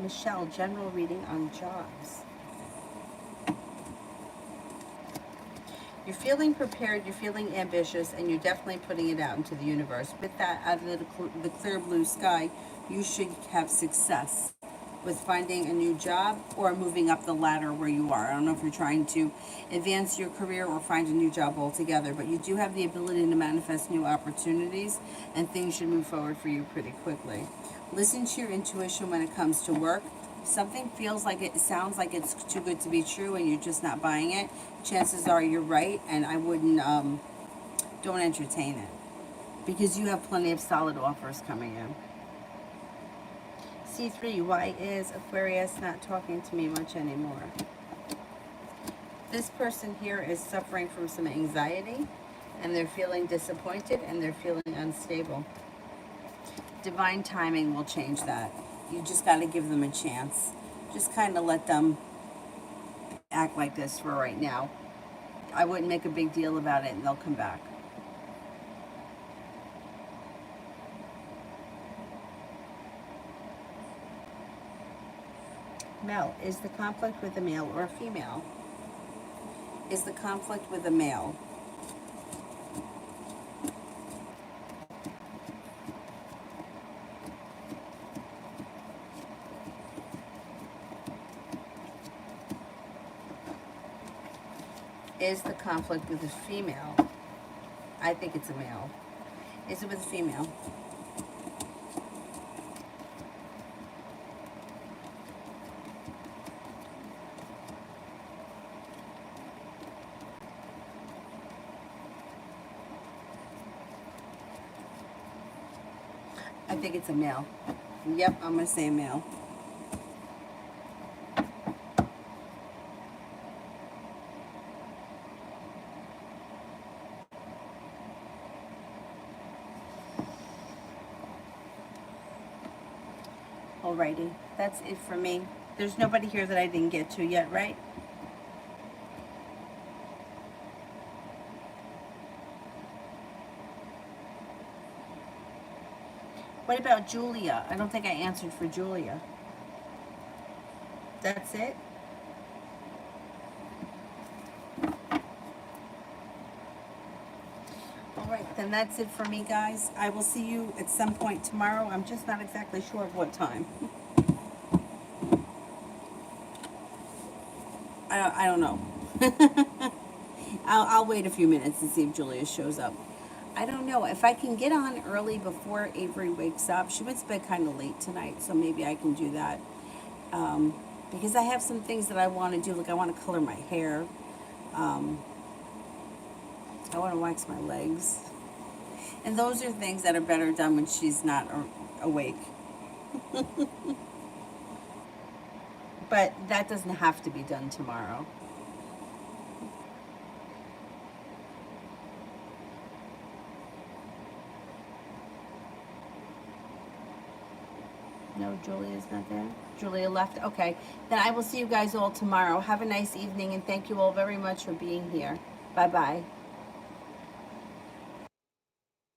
Michelle, general reading on jobs. You're feeling prepared, you're feeling ambitious, and you're definitely putting it out into the universe. With that, out of the clear blue sky, you should have success with finding a new job or moving up the ladder where you are. I don't know if you're trying to advance your career or find a new job altogether, but you do have the ability to manifest new opportunities, and things should move forward for you pretty quickly. Listen to your intuition when it comes to work. If something feels like it sounds like it's too good to be true and you're just not buying it, chances are you're right, and I wouldn't, don't entertain it because you have plenty of solid offers coming in. C3, why is Aquarius not talking to me much anymore? This person here is suffering from some anxiety, and they're feeling disappointed, and they're feeling unstable. Divine timing will change that. You just got to give them a chance. Just kind of let them act like this for right now. I wouldn't make a big deal about it, and they'll come back. Mel, is the conflict with a male or a female? Is the conflict with a male? Is the conflict with a female? I think it's a male. Is it with a female? I think it's a male. Yep, I'm going to say a male. Alrighty, that's it for me. There's nobody here that I didn't get to yet, right? What about Julia? I don't think I answered for Julia. That's it? Alright, then that's it for me, guys. I will see you at some point tomorrow. I'm just not exactly sure of what time. I don't know. I'll wait a few minutes and see if Julia shows up. I don't know. If I can get on early before Avery wakes up, she went to bed kind of late tonight, so maybe I can do that. Because I have some things that I want to do. Like I want to color my hair. I want to wax my legs. And those are things that are better done when she's not awake. But that doesn't have to be done tomorrow. No, Julia's not there. Julia left. Okay. Then I will see you guys all tomorrow. Have a nice evening, and thank you all very much for being here. Bye-bye.